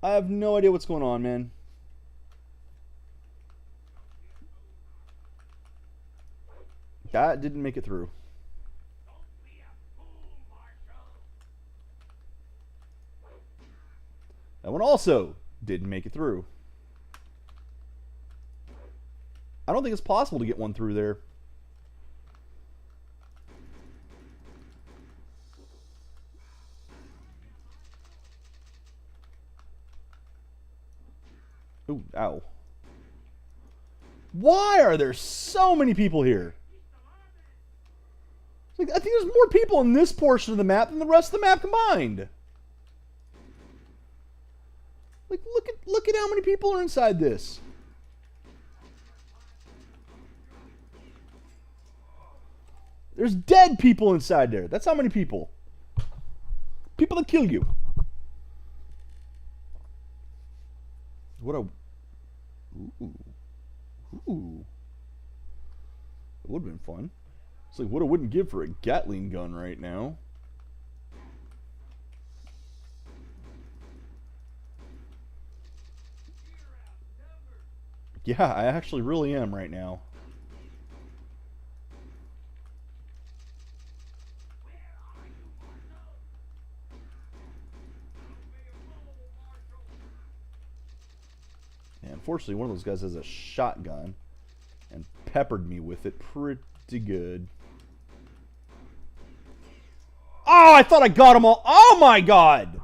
I have no idea what's going on, man. That didn't make it through. That one also didn't make it through. I don't think it's possible to get one through there. Ooh, ow. Why are there so many people here? Like, I think there's more people in this portion of the map than the rest of the map combined. Like, look at how many people are inside this. There's dead people inside there. That's how many people. People that kill you. What a... Ooh. It would have been fun. It's like what I wouldn't give for a Gatling gun right now. Yeah, I actually really am right now. And unfortunately, one of those guys has a shotgun and peppered me with it pretty good. Oh, I thought I got them all. Oh my god!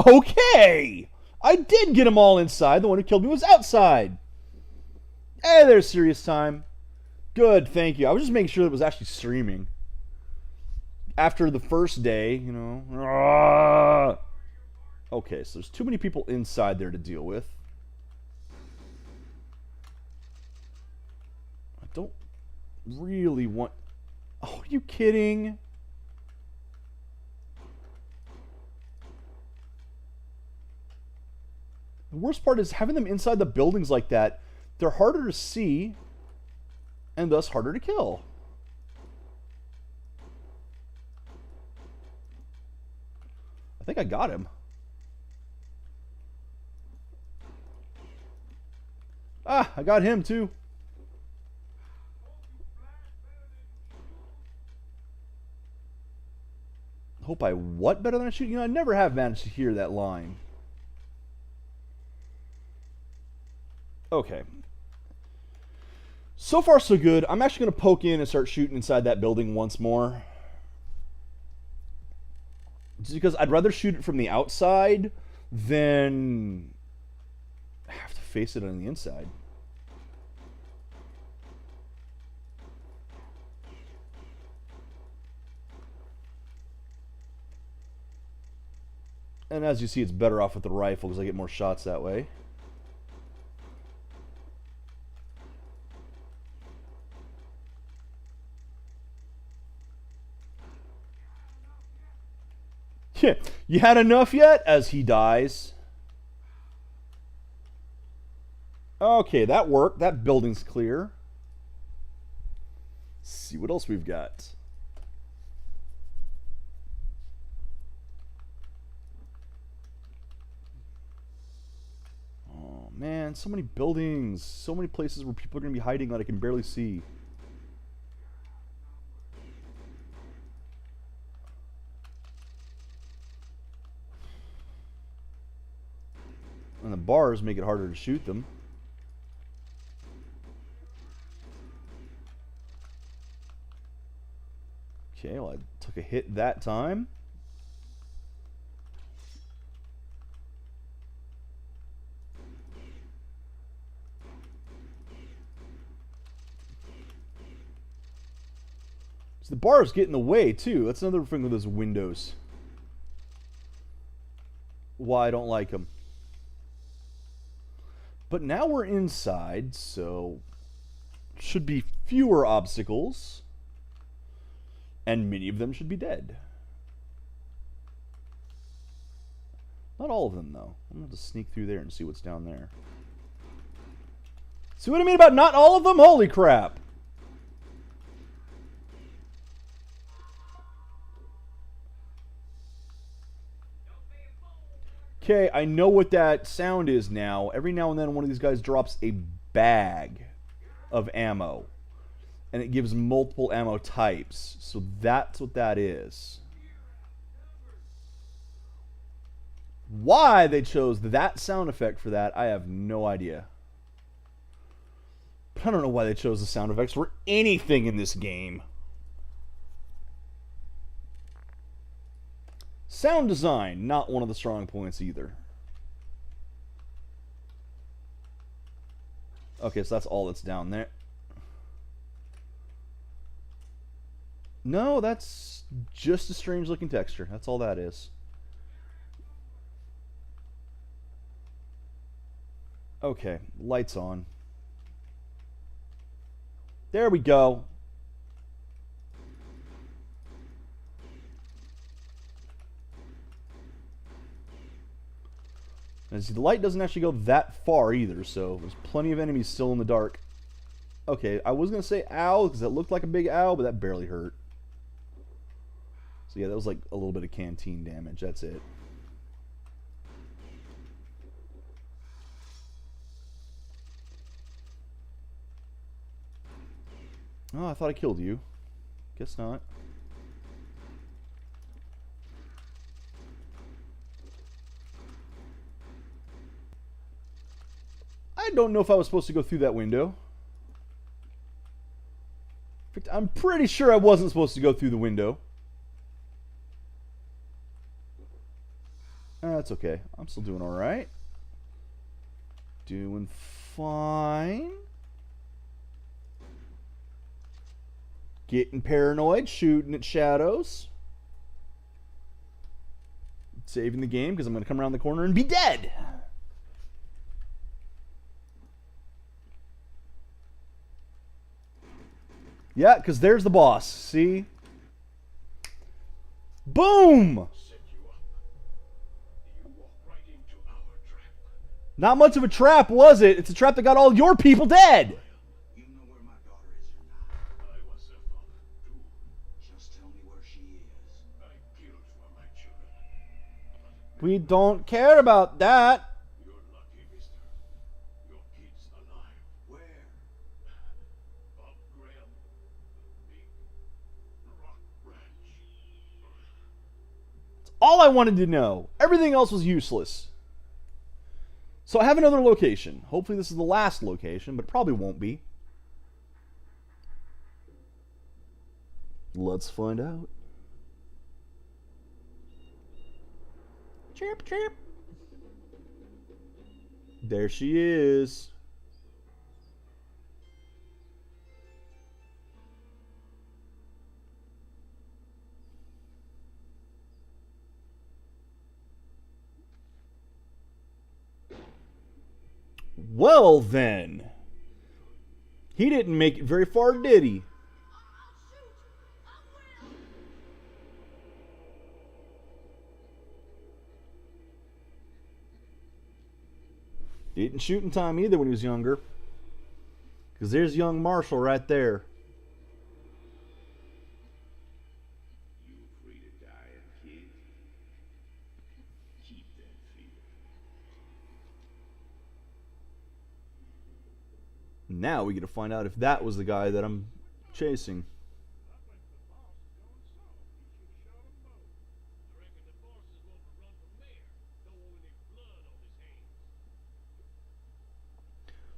Okay! I did get them all inside. The one who killed me was outside. Hey, there's serious time. Good, thank you. I was just making sure that it was actually streaming. After the first day, you know. Okay, so there's too many people inside there to deal with. really want... Oh, are you kidding? The worst part is having them inside the buildings like that. They're harder to see and thus harder to kill. I think I got him. Ah, I got him too. Hope I what better than I shoot? You know, I never have managed to hear that line. Okay. So far, so good. I'm actually going to poke in and start shooting inside that building once more. Just because I'd rather shoot it from the outside than have to face it on the inside. And as you see, it's better off with the rifle because I get more shots that way. Yeah, you had enough yet? As he dies. Okay, that worked. That building's clear. Let's see what else we've got. Oh man, so many buildings, so many places where people are going to be hiding that I can barely see. And the bars make it harder to shoot them. Okay, well, I took a hit that time. So the bars get in the way, too. That's another thing with those windows. Why I don't like them. But now we're inside, so should be fewer obstacles. And many of them should be dead. Not all of them, though. I'm going to have to sneak through there and see what's down there. See what I mean about not all of them? Holy crap. Okay, I know what that sound is now. Every now and then one of these guys drops a bag of ammo. And it gives multiple ammo types. So that's what that is. Why they chose that sound effect for that, I have no idea. But I don't know why they chose the sound effects for anything in this game. Sound design, not one of the strong points either. Okay, so that's all that's down there. No, that's just a strange looking texture. That's all that is. Okay, lights on. There we go. And see, the light doesn't actually go that far either, so there's plenty of enemies still in the dark. Okay, I was going to say ow, because that looked like a big ow, but that barely hurt. So yeah, that was like a little bit of canteen damage, that's it. Oh, I thought I killed you. Guess not. I don't know if I was supposed to go through that window. In fact, I'm pretty sure I wasn't supposed to go through the window. That's okay. I'm still doing alright. Doing fine. Getting paranoid, shooting at shadows. Saving the game because I'm going to come around the corner and be dead. Yeah, because there's the boss. See? Boom! Set you up. You walk right into our trap. Not much of a trap, was it? It's a trap that got all your people dead. You know where my daughter is or not? I was her father, too. Just tell me where she is. I killed for my children. We don't care about that. You're lucky, mister. Your kid's alive. Where? Bob Graham. Big Rock Ranch. All I wanted to know. Everything else was useless. So I have another location. Hopefully this is the last location, but it probably won't be. Let's find out. Chirp, chirp. There she is. Well then. He didn't make it very far, did he? He didn't shoot in time either when he was younger. Because there's young Marshall right there. You free to die, kid. Keep that fear. Now we get to find out if that was the guy that I'm chasing.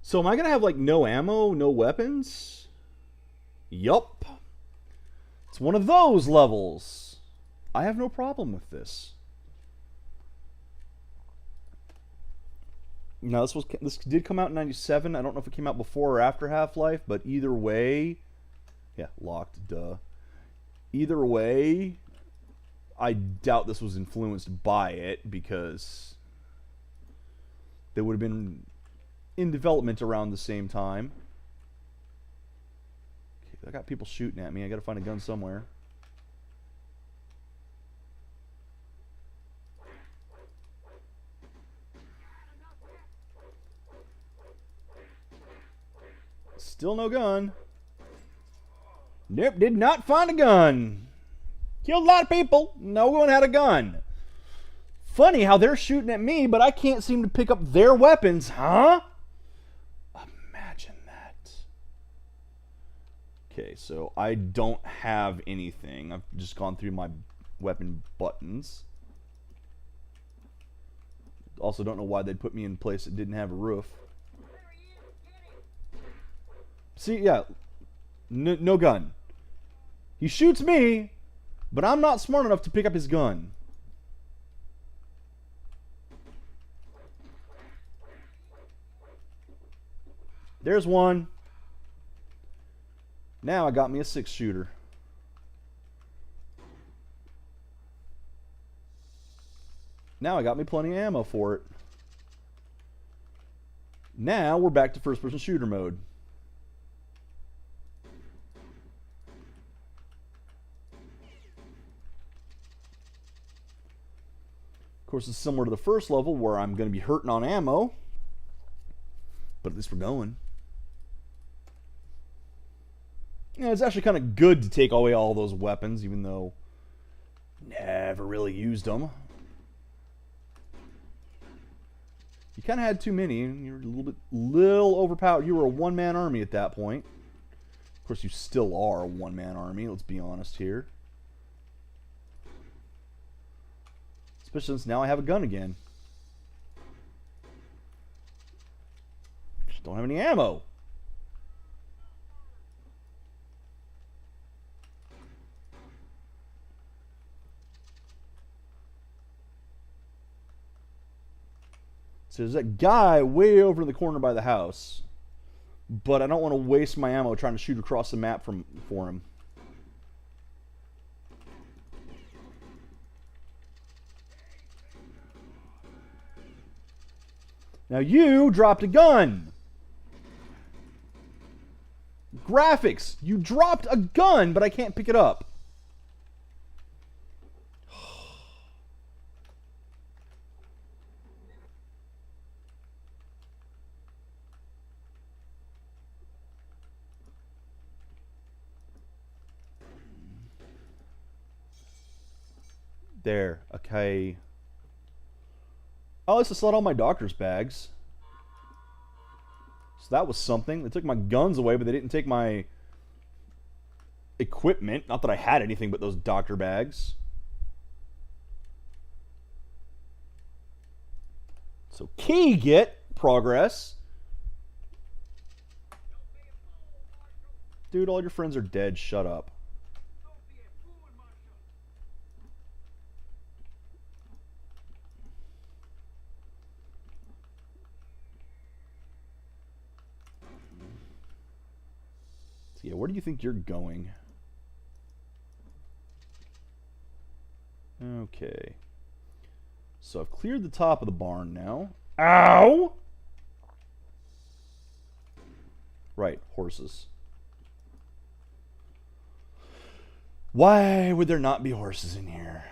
So am I gonna have like no ammo, no weapons? Yup. It's one of those levels. I have no problem with this. Now this did come out in '97. I don't know if it came out before or after Half-Life, but either way, yeah, locked. Duh. Either way, I doubt this was influenced by it because they would have been in development around the same time. Okay, I got people shooting at me. I got to find a gun somewhere. Still no gun. Nope, did not find a gun. Killed a lot of people. No one had a gun. Funny how they're shooting at me, but I can't seem to pick up their weapons, huh? Imagine that. Okay, so I don't have anything. I've just gone through my weapon buttons. Also don't know why they'd put me in a place that didn't have a roof. See, yeah, no gun. He shoots me, but I'm not smart enough to pick up his gun. There's one. Now I got me a 6-shooter. Now I got me plenty of ammo for it. Now we're back to first-person shooter mode. Of course, it's similar to the first level where I'm going to be hurting on ammo. But at least we're going. Yeah, it's actually kind of good to take away all those weapons, even though never really used them. You kind of had too many, and you're a little overpowered. You were a one-man army at that point. Of course, you still are a one-man army, let's be honest here. Especially since now I have a gun again. Just don't have any ammo. So there's that guy way over in the corner by the house. But I don't want to waste my ammo trying to shoot across the map for him. Now you dropped a gun. Great. graphics. You dropped a gun, but I can't pick it up. There. Okay. Oh, at least I still had all my doctor's bags. So that was something. They took my guns away, but they didn't take my equipment. Not that I had anything but those doctor bags. So key get progress. Dude, all your friends are dead. Shut up. So yeah, where do you think you're going? Okay. So I've cleared the top of the barn now. Ow! Right, horses. Why would there not be horses in here?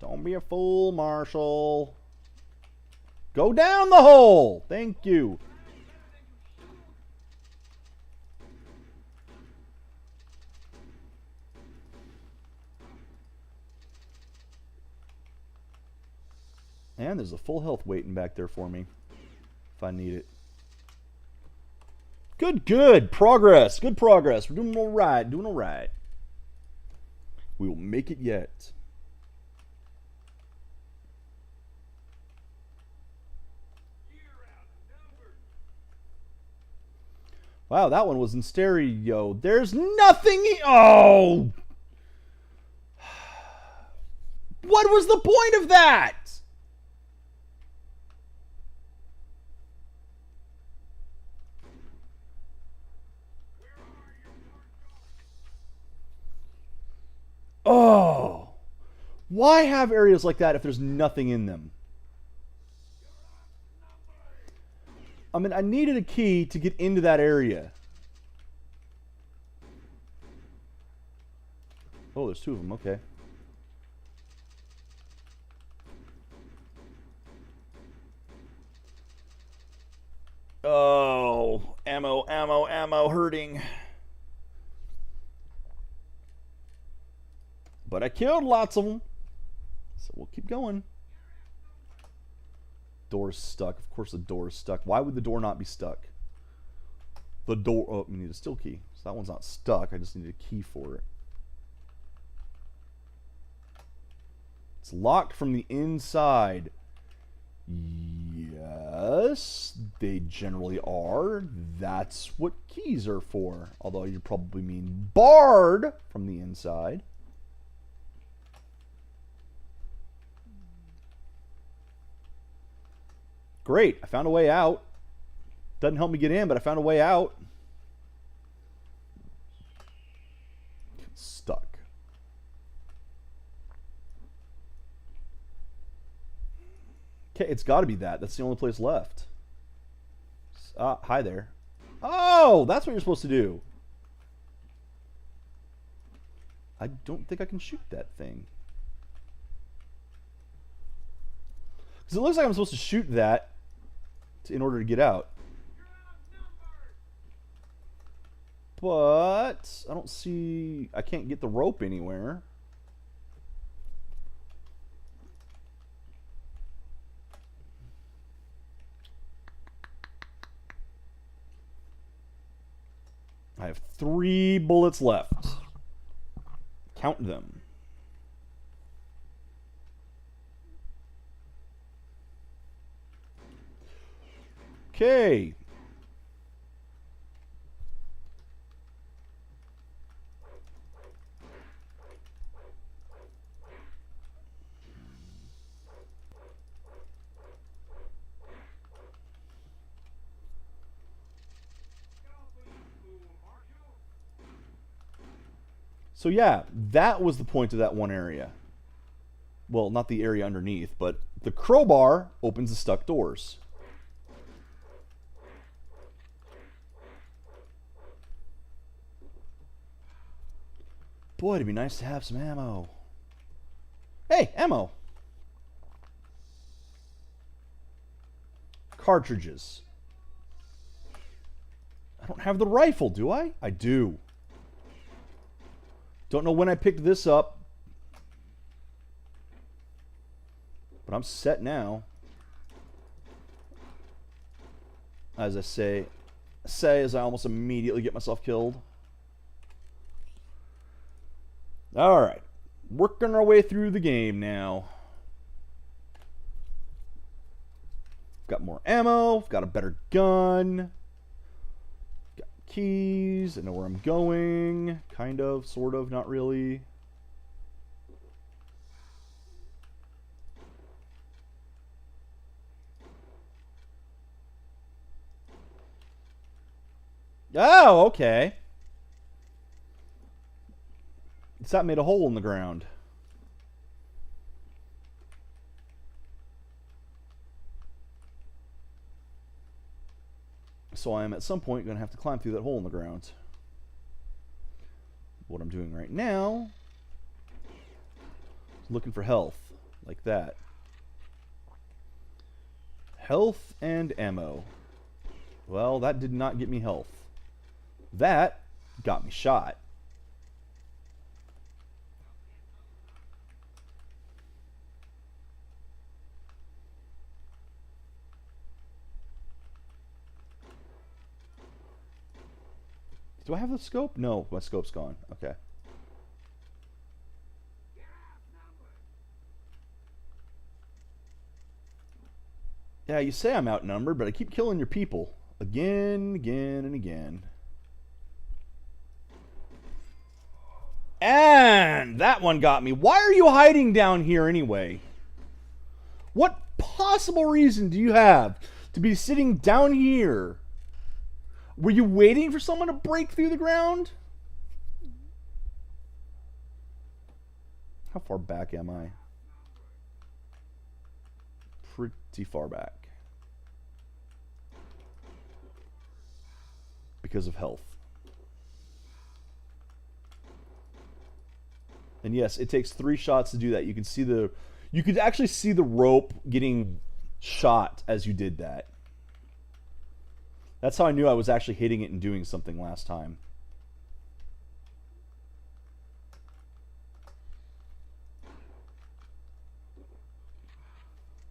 Don't be a fool, Marshall. Go down the hole! Thank you. And there's a full health waiting back there for me if I need it. Good, good. Progress. Good progress. We're doing all right. Doing all right. We will make it yet. Wow, that one was in stereo. There's nothing. Oh! What was the point of that? Oh! Why have areas like that if there's nothing in them? I mean, I needed a key to get into that area. Oh, there's two of them. Okay. Oh, ammo, ammo, ammo, hurting. But I killed lots of them. So we'll keep going. Door's stuck. Of course the door's stuck. Why would the door not be stuck? The door... Oh, we need a still key. So that one's not stuck. I just need a key for it. It's locked from the inside. Yes, they generally are. That's what keys are for. Although you probably mean barred from the inside. Great, I found a way out. Doesn't help me get in, but I found a way out. Stuck. Okay, it's got to be that. That's the only place left. Hi there. Oh, that's what you're supposed to do. I don't think I can shoot that thing. Because it looks like I'm supposed to shoot that in order to get out. But I don't see... I can't get the rope anywhere. I have 3 bullets left. Count them. Okay. So yeah, that was the point of that one area. Well, not the area underneath, but the crowbar opens the stuck doors. Boy, it'd be nice to have some ammo. Hey, ammo! Cartridges. I don't have the rifle, do I? I do. Don't know when I picked this up. But I'm set now. As I say as I almost immediately get myself killed. Alright. Working our way through the game now. Got more ammo. Got a better gun. Got keys. I know where I'm going. Kind of, sort of, not really. Oh, okay. That made a hole in the ground. So I am at some point going to have to climb through that hole in the ground. What I'm doing right now is looking for health, like that. Health and ammo. Well, that did not get me health. That got me shot. Do I have the scope? No, my scope's gone. Okay. Yeah, you say I'm outnumbered, but I keep killing your people. Again, again, and again. And that one got me. Why are you hiding down here anyway? What possible reason do you have to be sitting down here? Were you waiting for someone to break through the ground? How far back am I? Pretty far back. Because of health. And yes, it takes 3 shots to do that. You can see you could actually see the rope getting shot as you did that. That's how I knew I was actually hitting it and doing something last time.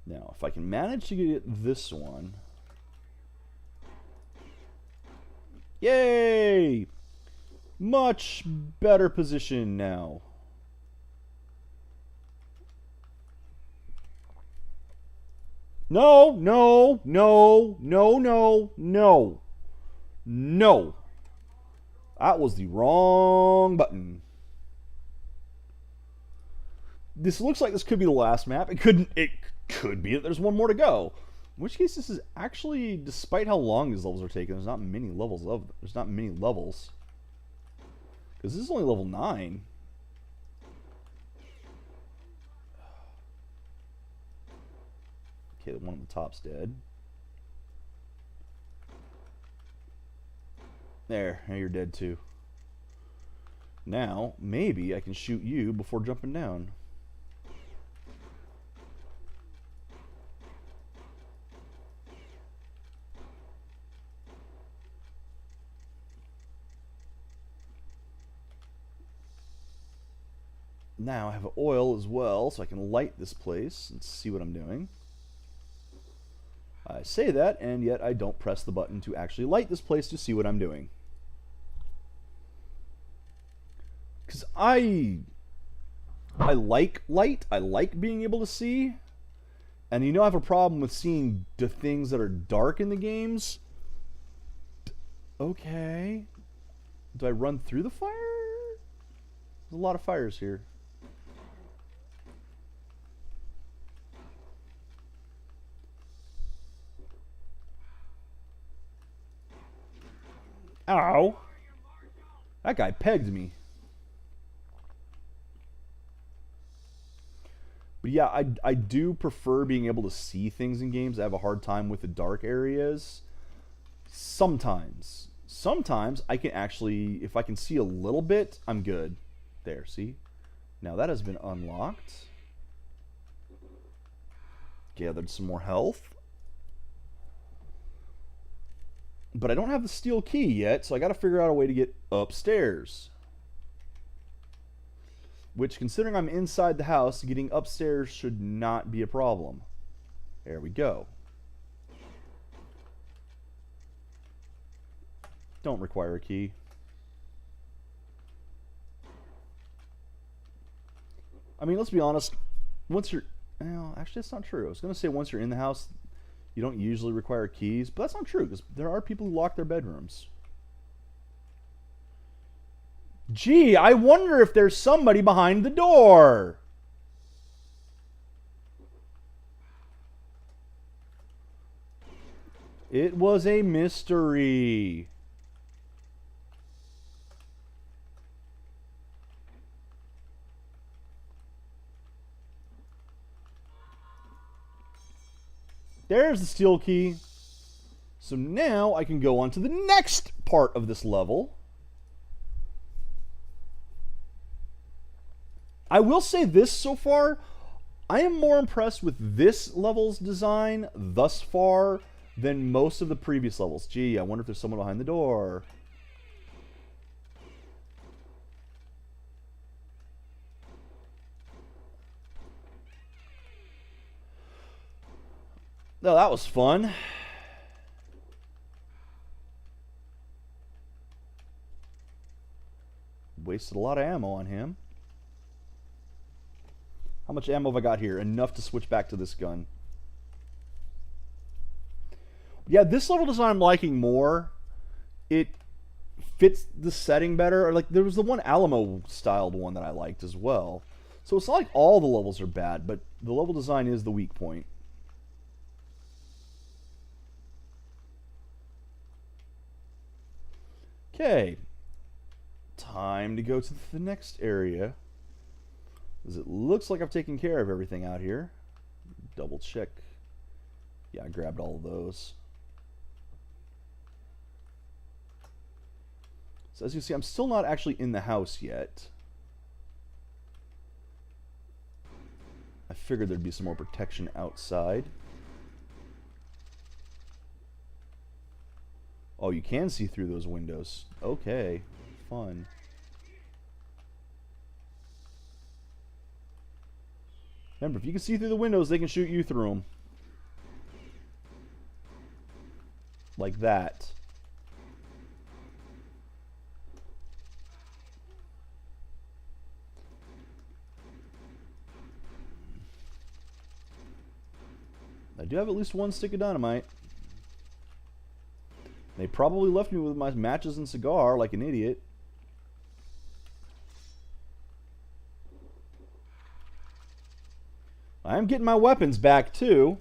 Now, if I can manage to get this one. Yay! Much better position now. No, no, no, no, no, no. No. That was the wrong button. This looks like this could be the last map. It could be that there's one more to go. In which case this is actually, despite how long these levels are taking, there's not many levels. Because this is only level 9. Okay, the one on the top's dead. There, now you're dead too. Now, maybe I can shoot you before jumping down. Now I have oil as well, so I can light this place and see what I'm doing. I say that, and yet I don't press the button to actually light this place to see what I'm doing. Because I like light, I like being able to see. And you know I have a problem with seeing the things that are dark in the games. Okay. Do I run through the fire? There's a lot of fires here. Ow! That guy pegged me. But But yeah, I do prefer being able to see things in games. I have a hard time with the dark areas. Sometimes. Sometimes I can actually, if I can see a little bit, I'm good. There, see? Now that has been unlocked. Gathered some more health. But I don't have the steel key yet, so I gotta figure out a way to get upstairs. Which, considering I'm inside the house, getting upstairs should not be a problem. There we go. Don't require a key. I mean, let's be honest. Once you're... Well, actually, that's not true. I was going to say once you're in the house, you don't usually require keys. But that's not true, because there are people who lock their bedrooms. Gee, I wonder if there's somebody behind the door. It was a mystery. There's the steel key. So now I can go on to the next part of this level. I will say this so far, I am more impressed with this level's design thus far than most of the previous levels. Gee, I wonder if there's someone behind the door. No, that was fun. Wasted a lot of ammo on him. How much ammo have I got here? Enough to switch back to this gun. Yeah, this level design I'm liking more. It fits the setting better. Like, there was the one Alamo styled one that I liked as well. So it's not like all the levels are bad, but the level design is the weak point. Okay, time to go to the next area, because it looks like I've taken care of everything out here. Double check. Yeah, I grabbed all of those. So as you see, I'm still not actually in the house yet. I figured there'd be some more protection outside. Oh, you can see through those windows. Okay, fun. Remember, if you can see through the windows, they can shoot you through them. Like that. I do have at least one stick of dynamite. They probably left me with my matches and cigar like an idiot. I am getting my weapons back too.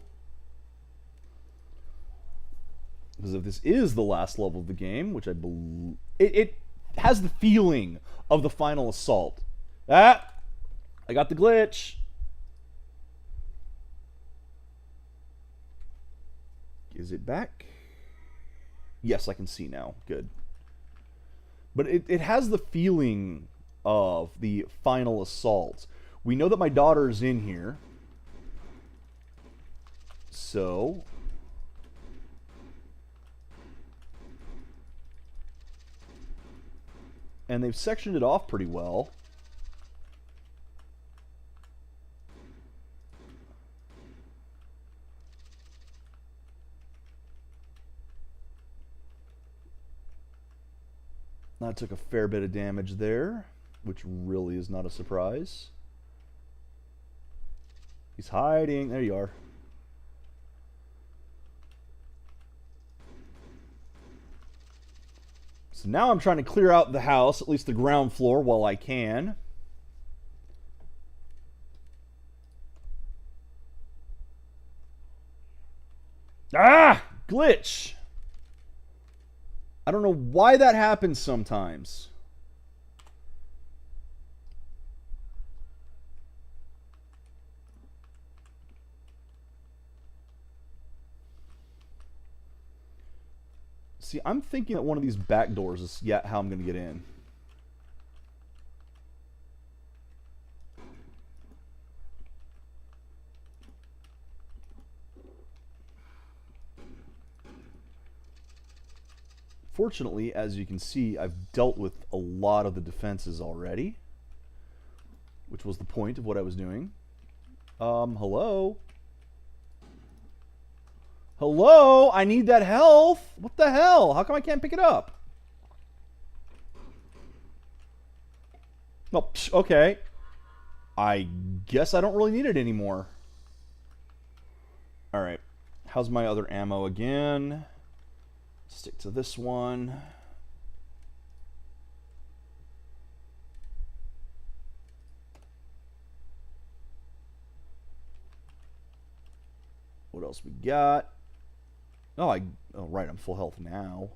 Because if this is the last level of the game, which I believe... It has the feeling of the final assault. Ah! I got the glitch. Is it back? Yes, I can see now. Good. But it has the feeling of the final assault. We know that my daughter is in here. So... and they've sectioned it off pretty well. I took a fair bit of damage there, which really is not a surprise. He's hiding. There you are. So now I'm trying to clear out the house, at least the ground floor, while I can. Ah! Glitch! I don't know why that happens sometimes. See, I'm thinking that one of these back doors is how I'm going to get in. Fortunately, as you can see, I've dealt with a lot of the defenses already, which was the point of what I was doing. Hello? Hello? I need that health! What the hell? How come I can't pick it up? Oh, okay. I guess I don't really need it anymore. Alright. How's my other ammo again? Stick to this one. What else we got? Oh, right, I'm full health now.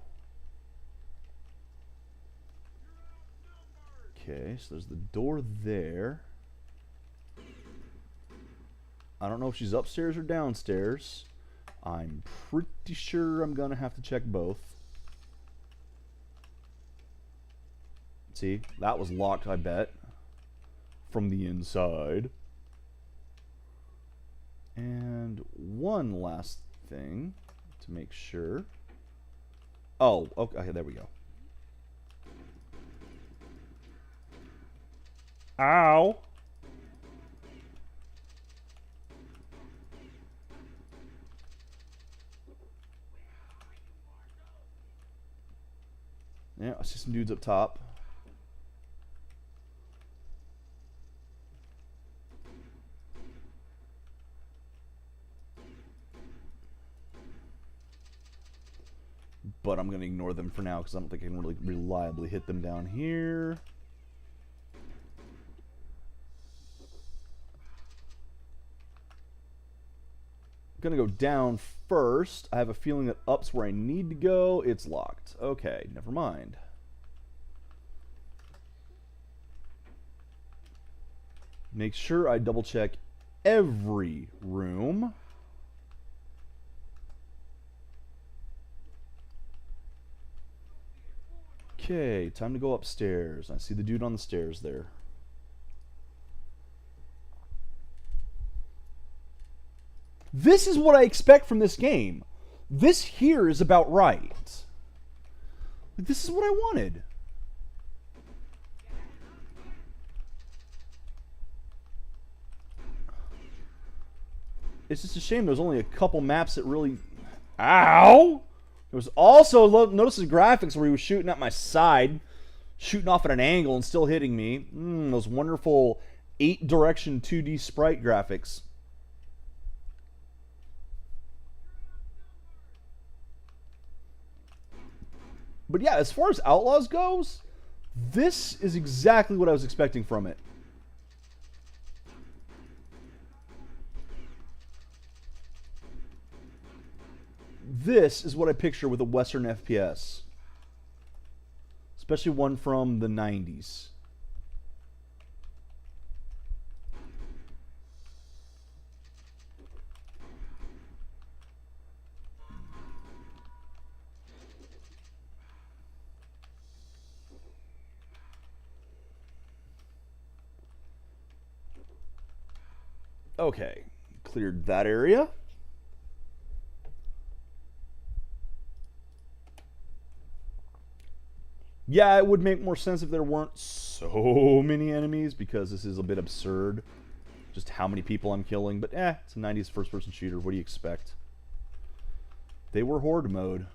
Okay, so there's the door there. I don't know if she's upstairs or downstairs. I'm pretty sure I'm gonna have to check both. See, that was locked, I bet, from the inside. And one last thing to make sure. Oh, okay, there we go. Ow! Yeah, I see some dudes up top. But I'm going to ignore them for now because I don't think I can really reliably hit them down here. I'm going to go down first. I have a feeling that up's where I need to go. It's locked. Okay, never mind. Make sure I double check every room. Okay, time to go upstairs. I see the dude on the stairs there. This is what I expect from this game. This here is about right. This is what I wanted. It's just a shame there's only a couple maps that really... Ow! There was also, notice the graphics where he was shooting at my side, shooting off at an angle and still hitting me. Those wonderful 8-direction 2D sprite graphics. But yeah, as far as Outlaws goes, this is exactly what I was expecting from it. This is what I picture with a Western FPS. Especially one from the 90s. Okay, cleared that area. Yeah, it would make more sense if there weren't so many enemies, because this is a bit absurd. Just how many people I'm killing. But it's a 90s first-person shooter. What do you expect? They were horde mode.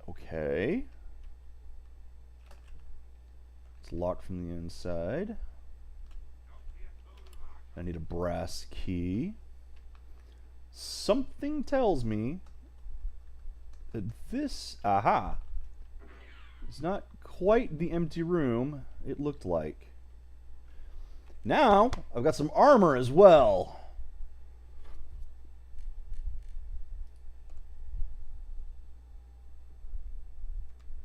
Okay. It's locked from the inside. I need a brass key. Something tells me that this, aha, is not quite the empty room it looked like. Now, I've got some armor as well.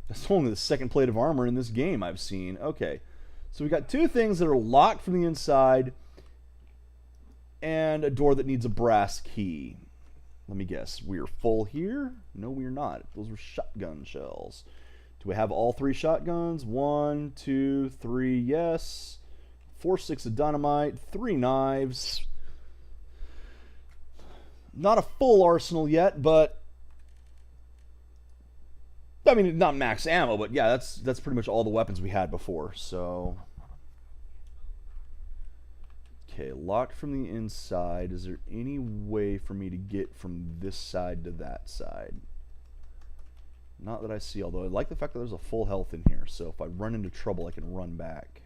That's only the second plate of armor in this game I've seen. Okay, So we got two things that are locked from the inside and a door that needs a brass key. Let me guess. We are full here? No, we are not. Those were shotgun shells. Do we have all three shotguns? 1, 2, 3, yes. 4 sticks of dynamite, 3 knives. Not a full arsenal yet, but I mean, not max ammo, but yeah, that's pretty much all the weapons we had before. So, okay, locked from the inside. Is there any way for me to get from this side to that side? Not that I see, although I like the fact that there's a full health in here, so if I run into trouble, I can run back.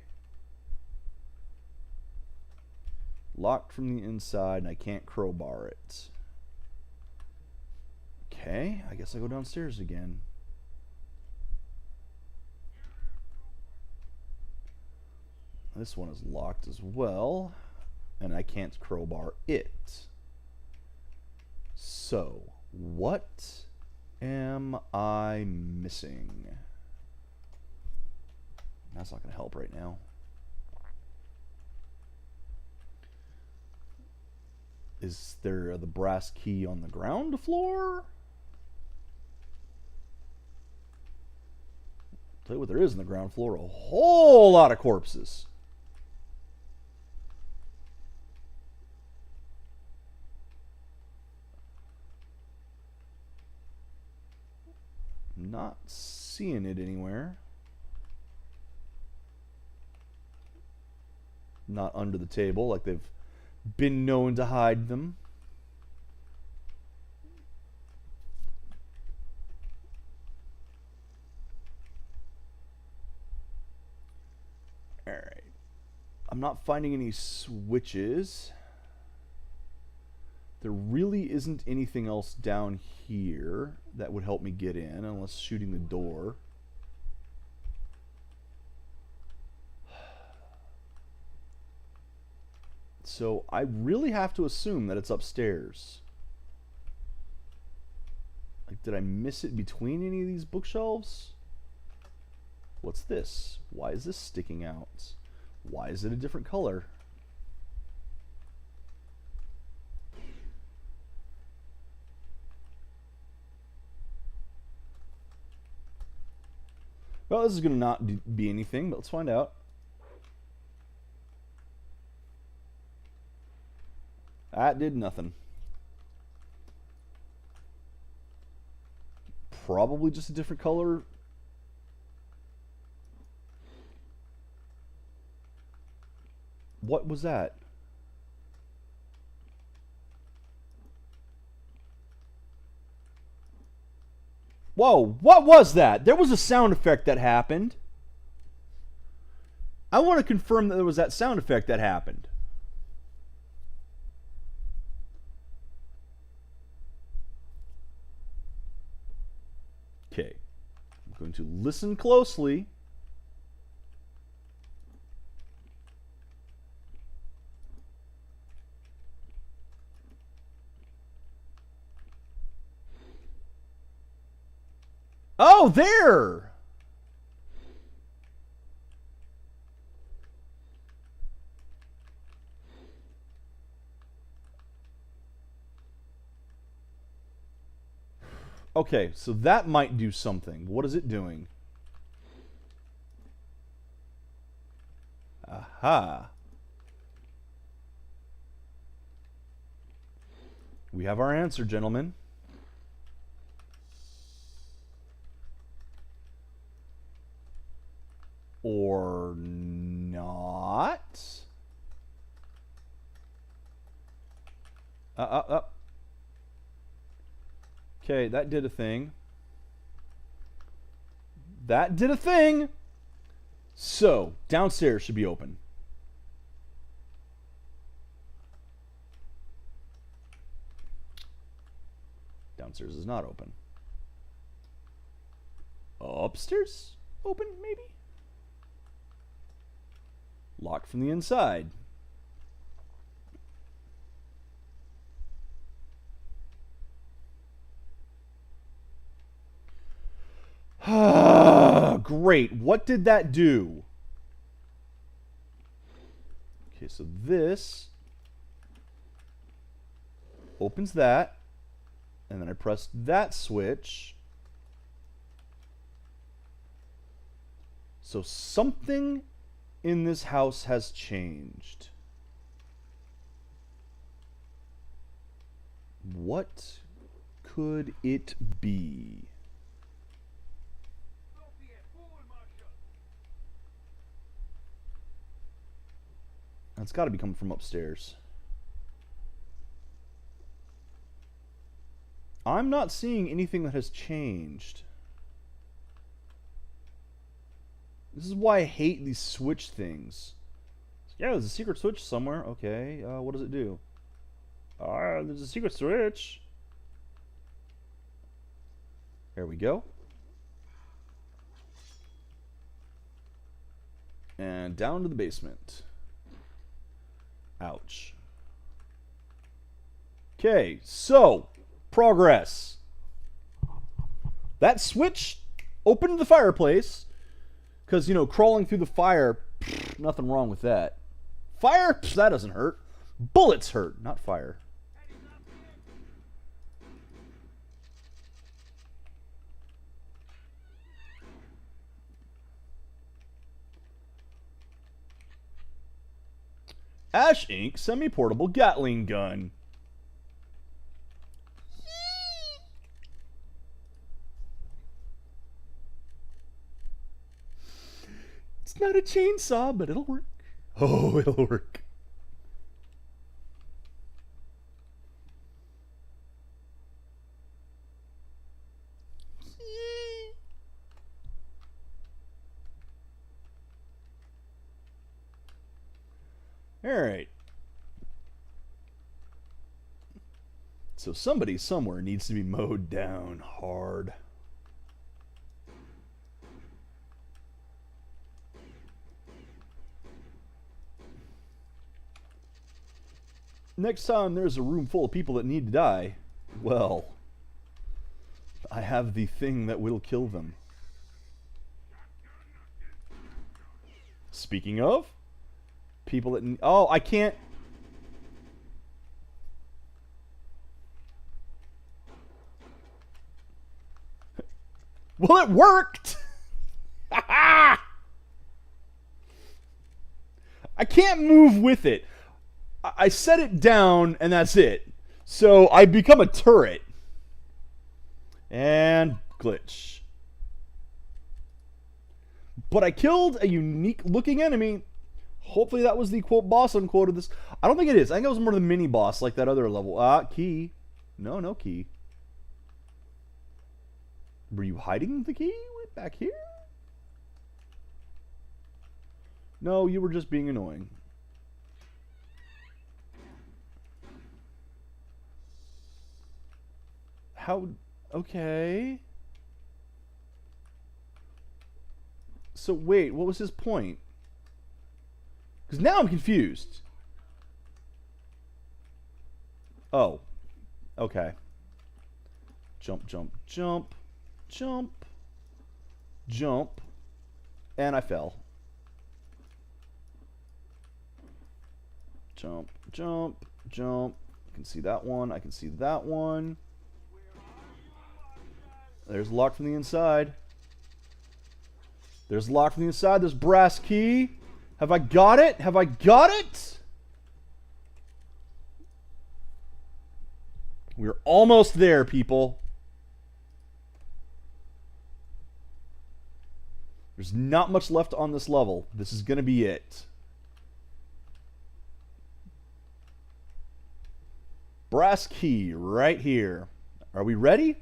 Locked from the inside, and I can't crowbar it. Okay, I guess I go downstairs again. This one is locked as well, and I can't crowbar it. So, what am I missing? That's not going to help right now. Is there the brass key on the ground floor? Tell you what there is on the ground floor, a whole lot of corpses. Not seeing it anywhere. Not under the table like they've been known to hide them. Alright. I'm not finding any switches. There really isn't anything else down here that would help me get in, unless shooting the door. So I really have to assume that it's upstairs. Like, did I miss it between any of these bookshelves? What's this? Why is this sticking out? Why is it a different color? Well, this is going to not be anything, but let's find out. That did nothing. Probably just a different color. What was that? Whoa, what was that? There was a sound effect that happened. I want to confirm that there was that sound effect that happened. Okay. I'm going to listen closely. Oh, there! Okay, so that might do something. What is it doing? Aha. We have our answer, gentlemen. Or not. Okay, that did a thing. That did a thing. So, downstairs should be open. Downstairs is not open. Upstairs? Open, maybe? Locked from the inside. Great. What did that do? so this opens that, and then I press that switch. So something in this house has changed. What could it be? It's got to be coming from upstairs. I'm not seeing anything that has changed. This is why I hate these switch things. Yeah, there's a secret switch somewhere. Okay, what does it do? There's a secret switch. There we go. And down to the basement. Ouch. Okay, so progress. That switch opened the fireplace. Because, you know, crawling through the fire, nothing wrong with that. Fire, that doesn't hurt. Bullets hurt, not fire. Ash Inc. Semi-portable Gatling gun. It's not a chainsaw, but it'll work. Oh, it'll work. Alright. So somebody somewhere needs to be mowed down hard. Next time there's a room full of people that need to die, well, I have the thing that will kill them. Speaking of, people that... Oh, I can't... Well, it worked! I can't move with it. I set it down, and that's it. So I become a turret. And glitch. But I killed a unique-looking enemy. Hopefully that was the quote boss unquote of this. I don't think it is. I think it was more the mini boss like that other level. Key. No key. Were you hiding the key back here? No, you were just being annoying. How? Okay. So wait, what was his point? Because now I'm confused. Oh. Okay. Jump, jump, jump. Jump. Jump. And I fell. Jump, jump, jump. I can see that one. I can see that one. There's lock from the inside. There's lock from the inside. There's brass key. Have I got it? Have I got it? We're almost there, people. There's not much left on this level. This is going to be it. Brass key right here. Are we ready?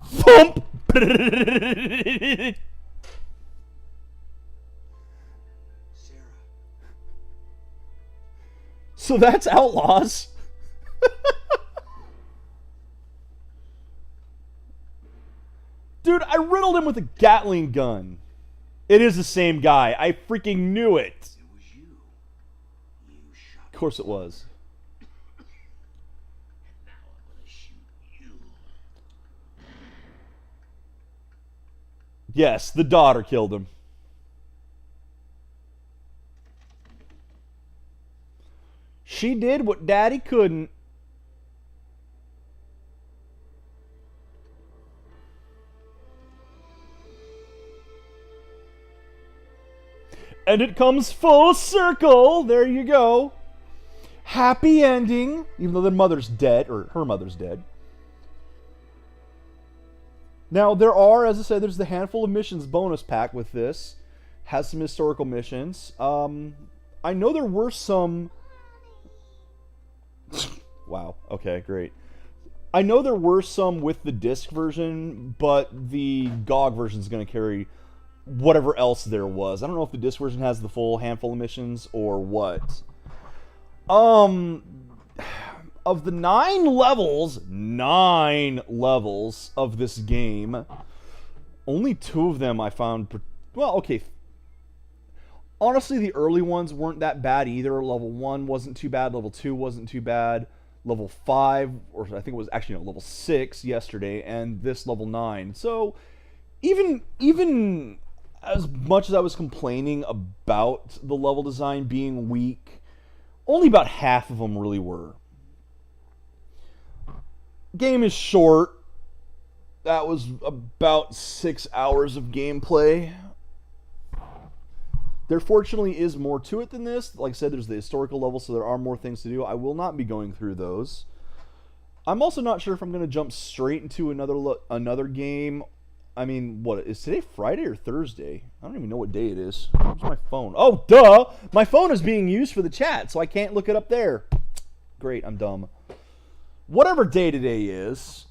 Thump. Sarah. So that's Outlaws. Dude, I riddled him with a Gatling gun. It is the same guy. I freaking knew it. It was you. course it was. And now I'm gonna shoot you. Yes, the daughter killed him. She did what Daddy couldn't. And it comes full circle. There you go. Happy ending. Even though their mother's dead, or her mother's dead. Now, there are, as I said, there's the handful of missions bonus pack with this. Has some historical missions. I know there were some... Wow, okay, great. I know there were some with the disc version, but the GOG version is going to carry whatever else there was. I don't know if the disc version has the full handful of missions or what. Of the 9 levels of this game, only 2 of them I found, well, okay. Honestly, the early ones weren't that bad either. Level 1 wasn't too bad. Level 2 wasn't too bad. Level 5, or I think it was actually, no, level 6 yesterday, and this level 9. So, even as much as I was complaining about the level design being weak, only about half of them really were. Game is short. That was about 6 hours of gameplay. There fortunately is more to it than this. Like I said, there's the historical level, so there are more things to do. I will not be going through those. I'm also not sure if I'm going to jump straight into another game. I mean, what, is today Friday or Thursday? I don't even know what day it is. Where's my phone? Oh, duh! My phone is being used for the chat, so I can't look it up there. Great, I'm dumb. Whatever day today is,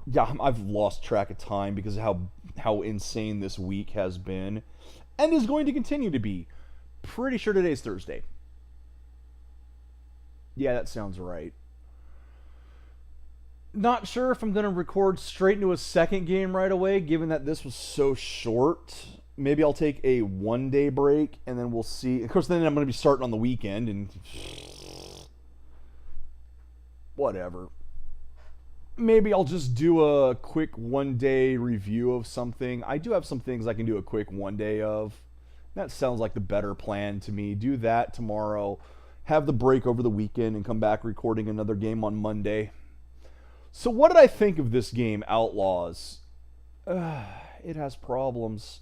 yeah, I've lost track of time because of how insane this week has been. And is going to continue to be. Pretty sure today's Thursday. Yeah, that sounds right. Not sure if I'm going to record straight into a second game right away, given that this was so short. Maybe I'll take a 1-day break, and then we'll see. Of course, then I'm going to be starting on the weekend, and... whatever. Maybe I'll just do a quick 1-day review of something. I do have some things I can do a quick 1-day of. That sounds like the better plan to me. Do that tomorrow. Have the break over the weekend and come back recording another game on Monday. So what did I think of this game, Outlaws? It has problems.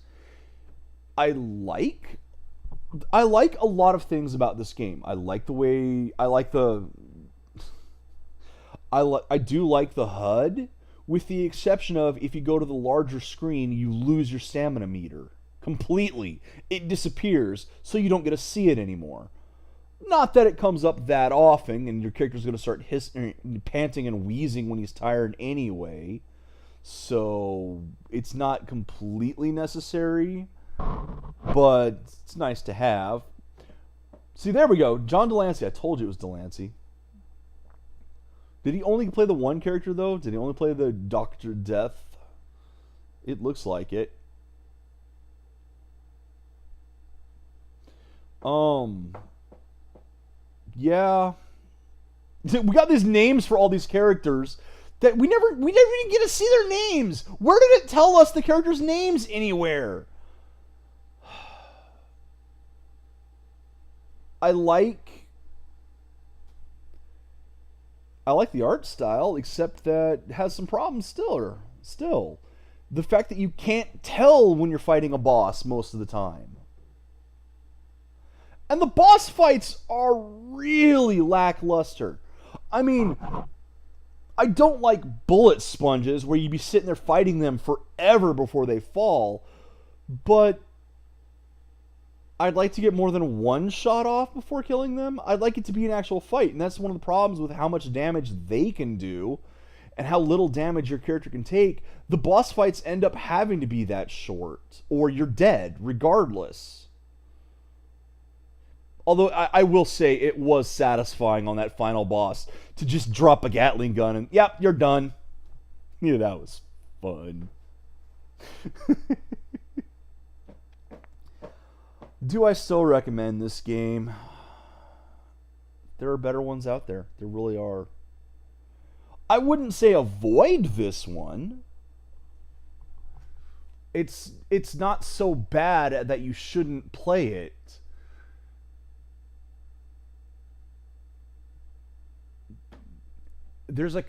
I like a lot of things about this game. I do like the HUD, with the exception of if you go to the larger screen, you lose your stamina meter completely. It disappears, so you don't get to see it anymore. Not that it comes up that often, and your character's going to start panting and wheezing when he's tired anyway. So it's not completely necessary, but it's nice to have. See, there we go. John Delancey. I told you it was Delancey. Did he only play the one character, though? Did he only play the Dr. Death? It looks like it. Yeah. We got these names for all these characters that we never even get to see their names. Where did it tell us the characters' names anywhere? I like the art style, except that it has some problems still. The fact that you can't tell when you're fighting a boss most of the time. And the boss fights are really lackluster. I mean, I don't like bullet sponges where you'd be sitting there fighting them forever before they fall, but I'd like to get more than one shot off before killing them. I'd like it to be an actual fight, and that's one of the problems with how much damage they can do and how little damage your character can take. The boss fights end up having to be that short, or you're dead, regardless. Although, I will say, it was satisfying on that final boss to just drop a Gatling gun and, yep, you're done. Yeah, that was fun. Do I still recommend this game? There are better ones out there. There really are. I wouldn't say avoid this one. It's not so bad that you shouldn't play it. There's a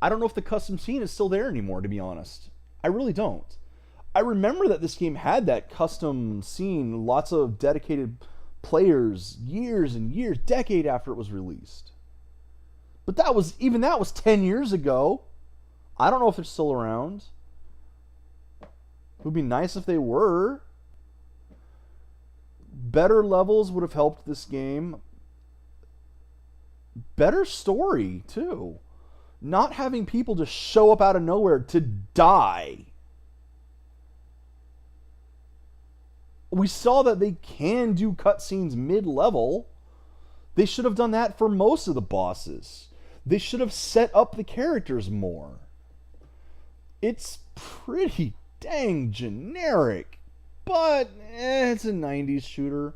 I don't know if the custom scene is still there anymore, to be honest. I really don't. I remember that this game had that custom scene, lots of dedicated players, years and years, decade after it was released. But that was 10 years ago. I don't know if they're still around. It would be nice if they were. Better levels would have helped this game. Better story, too. Not having people just show up out of nowhere to die. We saw that they can do cutscenes mid-level. They should have done that for most of the bosses. They should have set up the characters more. It's pretty dang generic, but it's a 90s shooter.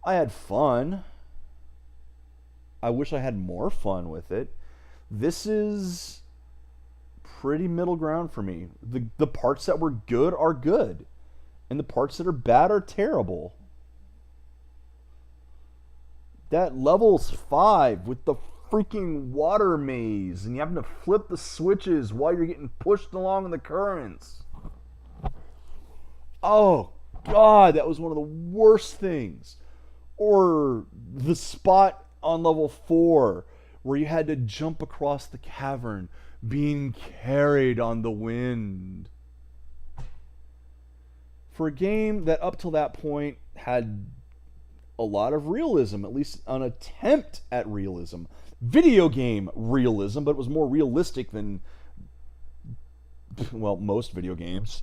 I had fun. I wish I had more fun with it. This is pretty middle ground for me. The parts that were good are good, and the parts that are bad are terrible. That level's 5 with the freaking water maze, and you having to flip the switches while you're getting pushed along in the currents. Oh, God, that was one of the worst things. Or the spot on level 4 where you had to jump across the cavern being carried on the wind. For a game that up till that point had a lot of realism, at least an attempt at realism. Video game realism, but it was more realistic than, well, most video games.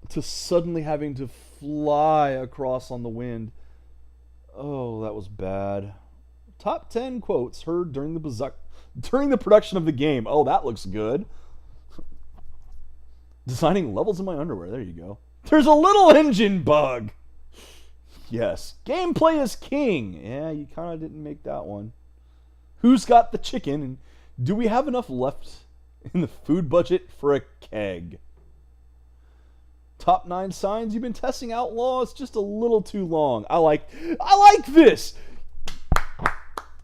To suddenly having to fly across on the wind. Oh, that was bad. Top 10 quotes heard during the production of the game. Oh, that looks good. Designing levels in my underwear. There you go. There's a little engine bug. Yes. Gameplay is king. Yeah, you kind of didn't make that one. Who's got the chicken? And do we have enough left in the food budget for a keg? Top 9 signs you've been testing Outlaws just a little too long. I like this.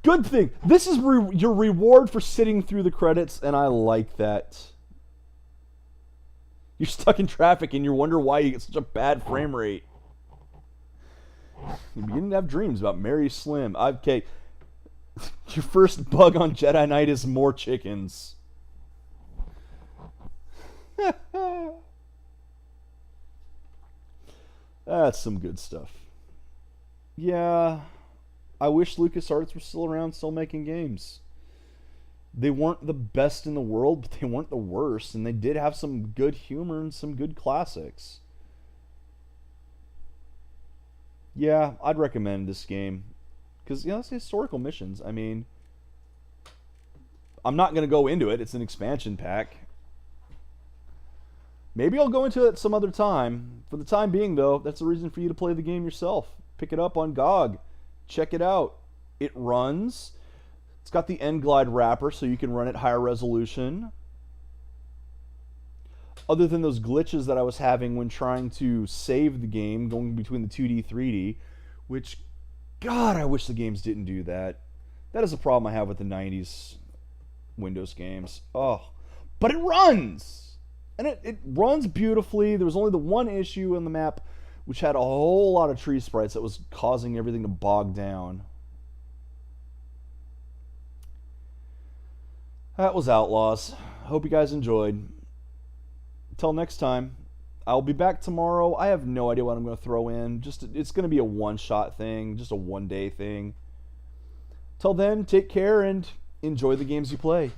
Good thing. This is your reward for sitting through the credits, and I like that. You're stuck in traffic and you wonder why you get such a bad frame rate. You're beginning to have dreams about Mary Slim. Okay. Your first bug on Jedi Knight is more chickens. That's some good stuff. Yeah, I wish LucasArts were still around, still making games. They weren't the best in the world, but they weren't the worst, and they did have some good humor and some good classics. Yeah, I'd recommend this game. Because, it's historical missions. I mean, I'm not going to go into it. It's an expansion pack. Maybe I'll go into it some other time. For the time being, though, that's a reason for you to play the game yourself. Pick it up on GOG. Check it out. It runs. It's got the End Glide wrapper, so you can run it higher resolution. Other than those glitches that I was having when trying to save the game, going between the 2D, 3D, which, God, I wish the games didn't do that. That is a problem I have with the 90s Windows games. Oh, but it runs! And it runs beautifully. There was only the one issue on the map, which had a whole lot of tree sprites that was causing everything to bog down. That was Outlaws. Hope you guys enjoyed. Until next time, I'll be back tomorrow. I have no idea what I'm going to throw in. It's going to be a one-shot thing, just a one-day thing. Till then, take care and enjoy the games you play.